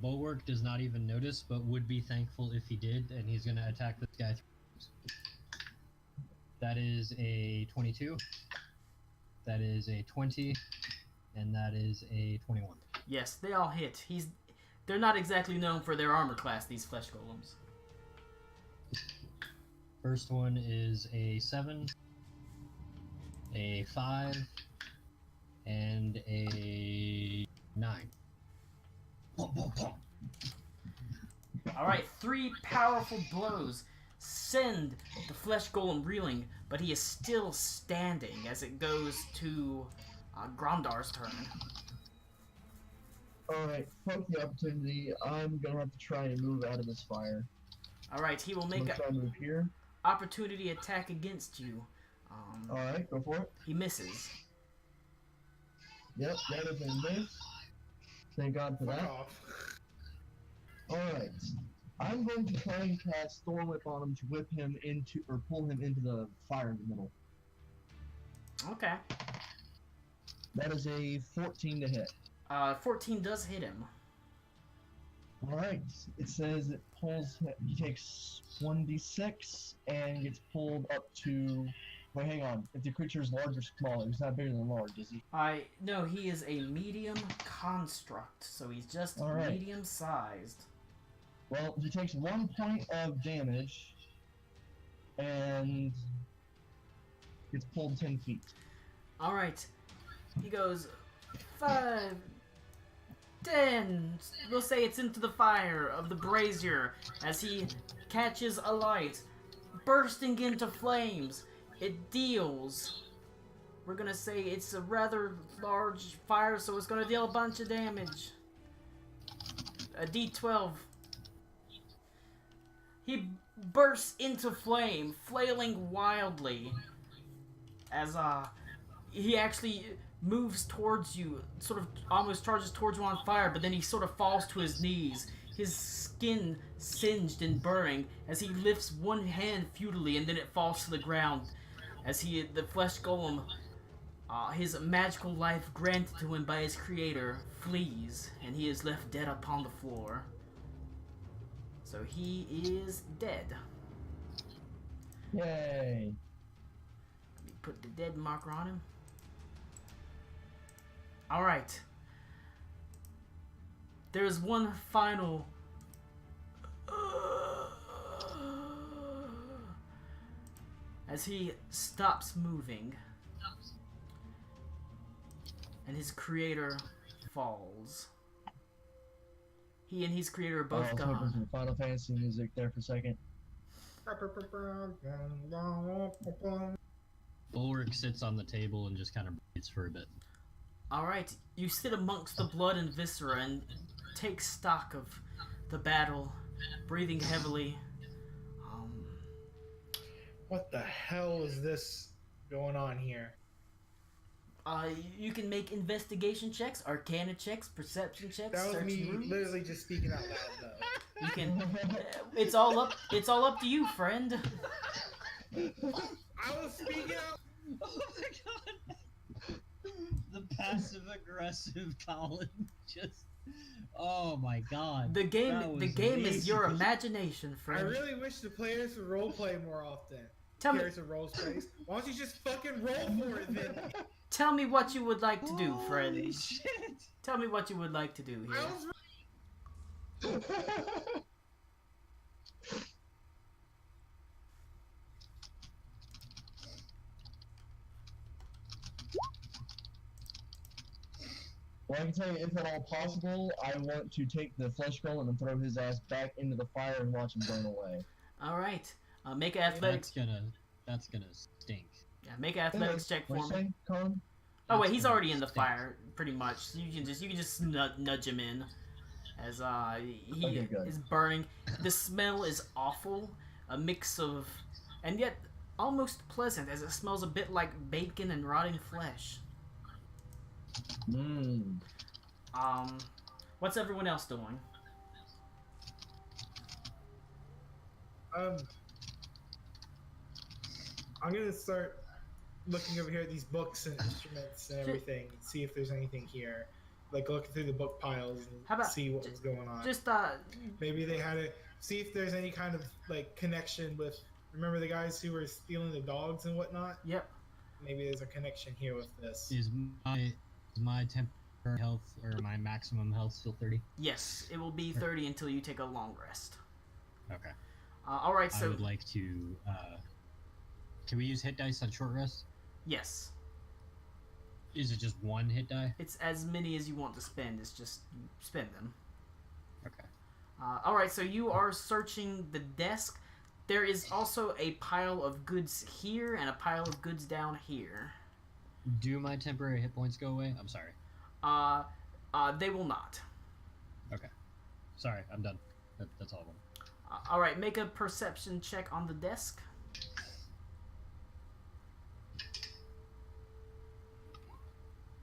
Bulwark does not even notice, but would be thankful if he did, and he's gonna attack this guy. That is a 22. That is a 20, and that is a 21. Yes, they all hit. They're not exactly known for their armor class, these flesh golems. First one is a 7, a 5, and a 9. Alright, 3 powerful blows send the flesh golem reeling, but he is still standing as it goes to Grondar's turn. Alright, fuck the opportunity. I'm gonna have to try and move out of this fire. Alright, he will I'm make gonna an try and move here. opportunity attack against you. Alright, go for it. He misses. Yep, that is a miss. Thank God for Fuck that. off. Alright. I'm going to try and cast Thorn Whip on him to whip him into, or pull him into the fire in the middle. Okay. That is a 14 to hit. 14 does hit him. Alright, it says it pulls, he takes 1d6 and gets pulled up to. Wait, hang on. If the creature is large or small, he's not bigger than large, is he? No, he is a medium construct, so he's just All right. medium sized. Well, he takes 1 point of damage and gets pulled 10 feet. Alright. He goes 5, 10. We'll say it's into the fire of the brazier as he catches a light, bursting into flames. It deals. We're gonna say it's a rather large fire, so it's gonna deal a bunch of damage. A d12. He bursts into flame, flailing wildly. As he actually moves towards you, sort of almost charges towards you on fire, but then he sort of falls to his knees, his skin singed and burning, as he lifts one hand futilely and then it falls to the ground. As the flesh golem, his magical life granted to him by his creator, flees, and he is left dead upon the floor. So he is dead. Yay! Let me put the dead marker on him. Alright. There's one final... as he stops moving. And his creator falls. He and his creator are both I was hoping gone. for Final Fantasy music there for a second. Ulrich sits on the table and just kind of breathes for a bit. Alright, you sit amongst the blood and viscera and take stock of the battle, breathing heavily. What the hell is this going on here? You can make investigation checks, arcana checks, perception checks, That was search me rooms. literally just speaking out loud, though. You can. It's all up. It's all up to you, friend. I was speaking out. Oh my god! The passive aggressive Colin just. Oh my god. The game is your imagination, I friend. really wish the players would roleplay more often. Tell me, Players of role space. Why don't you just fucking roll for it then? tell me what you would like to do, friend. Holy shit! Tell me what you would like to do I here. was Well, I can tell you, if at all possible, I want to take the flesh golem and throw his ass back into the fire and watch him burn away. All right, make an athletics. That's gonna stink. Yeah, make an athletics check for What'd you me. say, Colin? Oh wait, That's he's gonna already in the stink. fire, pretty much. So you can just nudge him in, as he Okay, good. is burning. The smell is awful, a mix of, and yet almost pleasant, as it smells a bit like bacon and rotting flesh. Mmm. What's everyone else doing? I'm gonna start looking over here at these books and instruments and everything, and see if there's anything here. Like looking through the book piles How and about see what was going on. Just Maybe they had to see if there's any kind of like connection with. Remember the guys who were stealing the dogs and whatnot? yep. Maybe there's a connection here with this. Is my temporary health or my maximum health still 30? Yes, it will be 30 until you take a long rest. Okay. All right, I so would like to. Can we use hit dice on short rest? yes, Is it just one hit die? it's as many as you want to spend. It's just you spend them. Okay. All right, so you are searching the desk. There is also a pile of goods here and a pile of goods down here. Do my temporary hit points go away? I'm sorry. They will not. Okay. Sorry, I'm done. That's all of them. All right, make a perception check on the desk.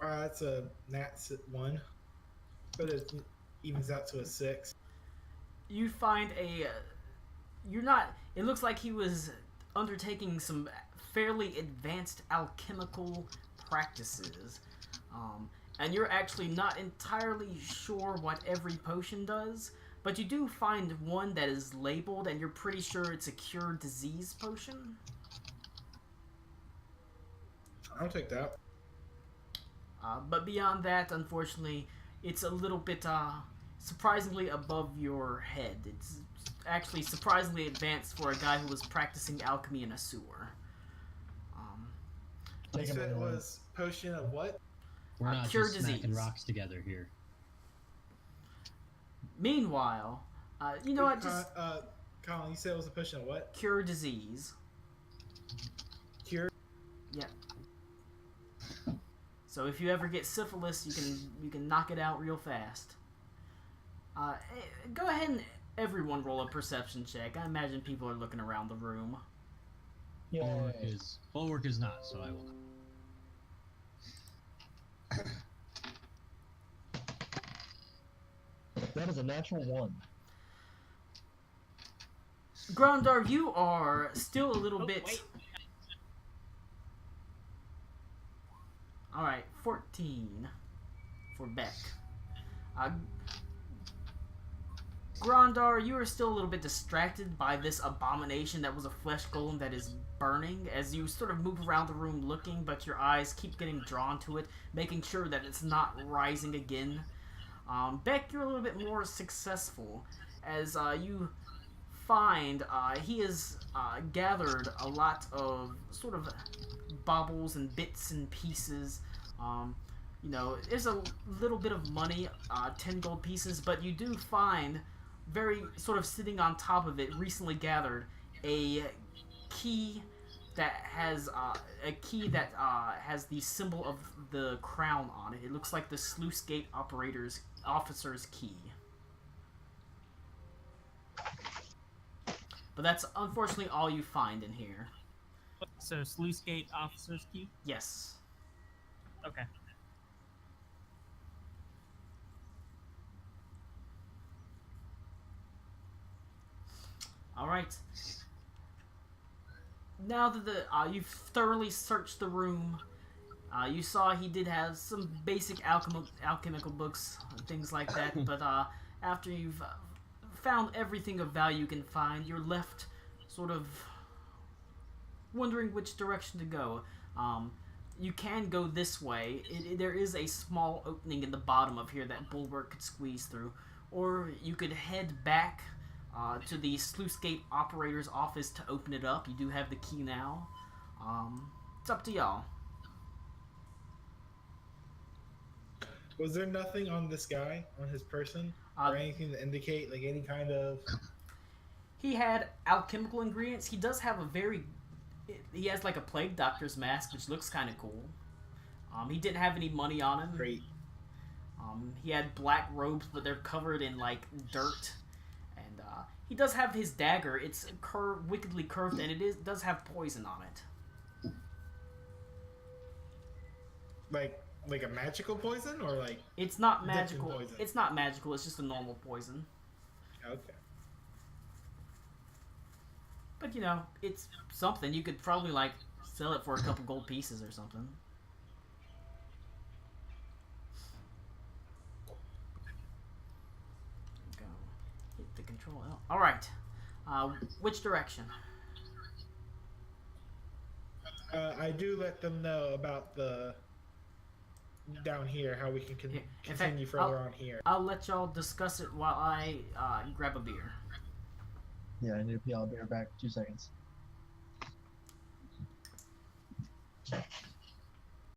That's a nat 1, but it evens out to a 6. You find a. You're not. It looks like he was undertaking some fairly advanced alchemical practices. And you're actually not entirely sure what every potion does, but you do find one that is labeled, and you're pretty sure it's a cure disease potion. I'll take that. But beyond that, unfortunately, it's a little bit surprisingly above your head. It's actually surprisingly advanced for a guy who was practicing alchemy in a sewer. You Take him said it anyway. was potion of what? We're not cure just smacking disease. rocks together here. Meanwhile, you know what? Just Colin, you said it was a potion of what? cure disease. Cure. Yeah. So if you ever get syphilis, you can knock it out real fast. Go ahead and everyone roll a perception check. I imagine people are looking around the room. Yeah. Bulwark is not, so I will. That is a natural 1. Grandar, you are still a little bit. Wait. Alright, 14 for Beck. Grandar, you are still a little bit distracted by this abomination that was a flesh golem that is burning as you sort of move around the room looking, but your eyes keep getting drawn to it, making sure that it's not rising again. Beck, you're a little bit more successful as you find he has gathered a lot of sort of baubles and bits and pieces. You know, there's a little bit of money, 10 gold pieces, but you do find, very sort of sitting on top of it, recently gathered, a key that has the symbol of the crown on it. It looks like the sluice gate officer's key. But that's unfortunately all you find in here. So sluice gate officer's key. Yes. Okay. All right. Now that you've thoroughly searched the room, you saw he did have some basic alchemical books and things like that. But after you've found everything of value you can find, you're left sort of wondering which direction to go. You can go this way. There is a small opening in the bottom of here that Bulwark could squeeze through, or you could head back to the sluice gate operator's office to open it up. You do have the key now. It's up to y'all. Was there nothing on this guy, on his person, or anything to indicate like any kind of? He had alchemical ingredients. He does have he has like a plague doctor's mask, which looks kind of cool. He didn't have any money on him. Great. He had black robes, but they're covered in like dirt. And he does have his dagger. It's wickedly curved, and it does have poison on it. Like a magical poison, or like? It's not Dipped in magical. poison. It's not magical. It's just a normal poison. Okay. But you know, it's something. You could probably like sell it for a couple gold pieces or something. Go. Hit the control L. All right. Which direction? I do let them know about the down here, how we can In fact, continue further on here. I'll let y'all discuss it while I grab a beer. Yeah, I need to pee. I'll be right back. 2 seconds.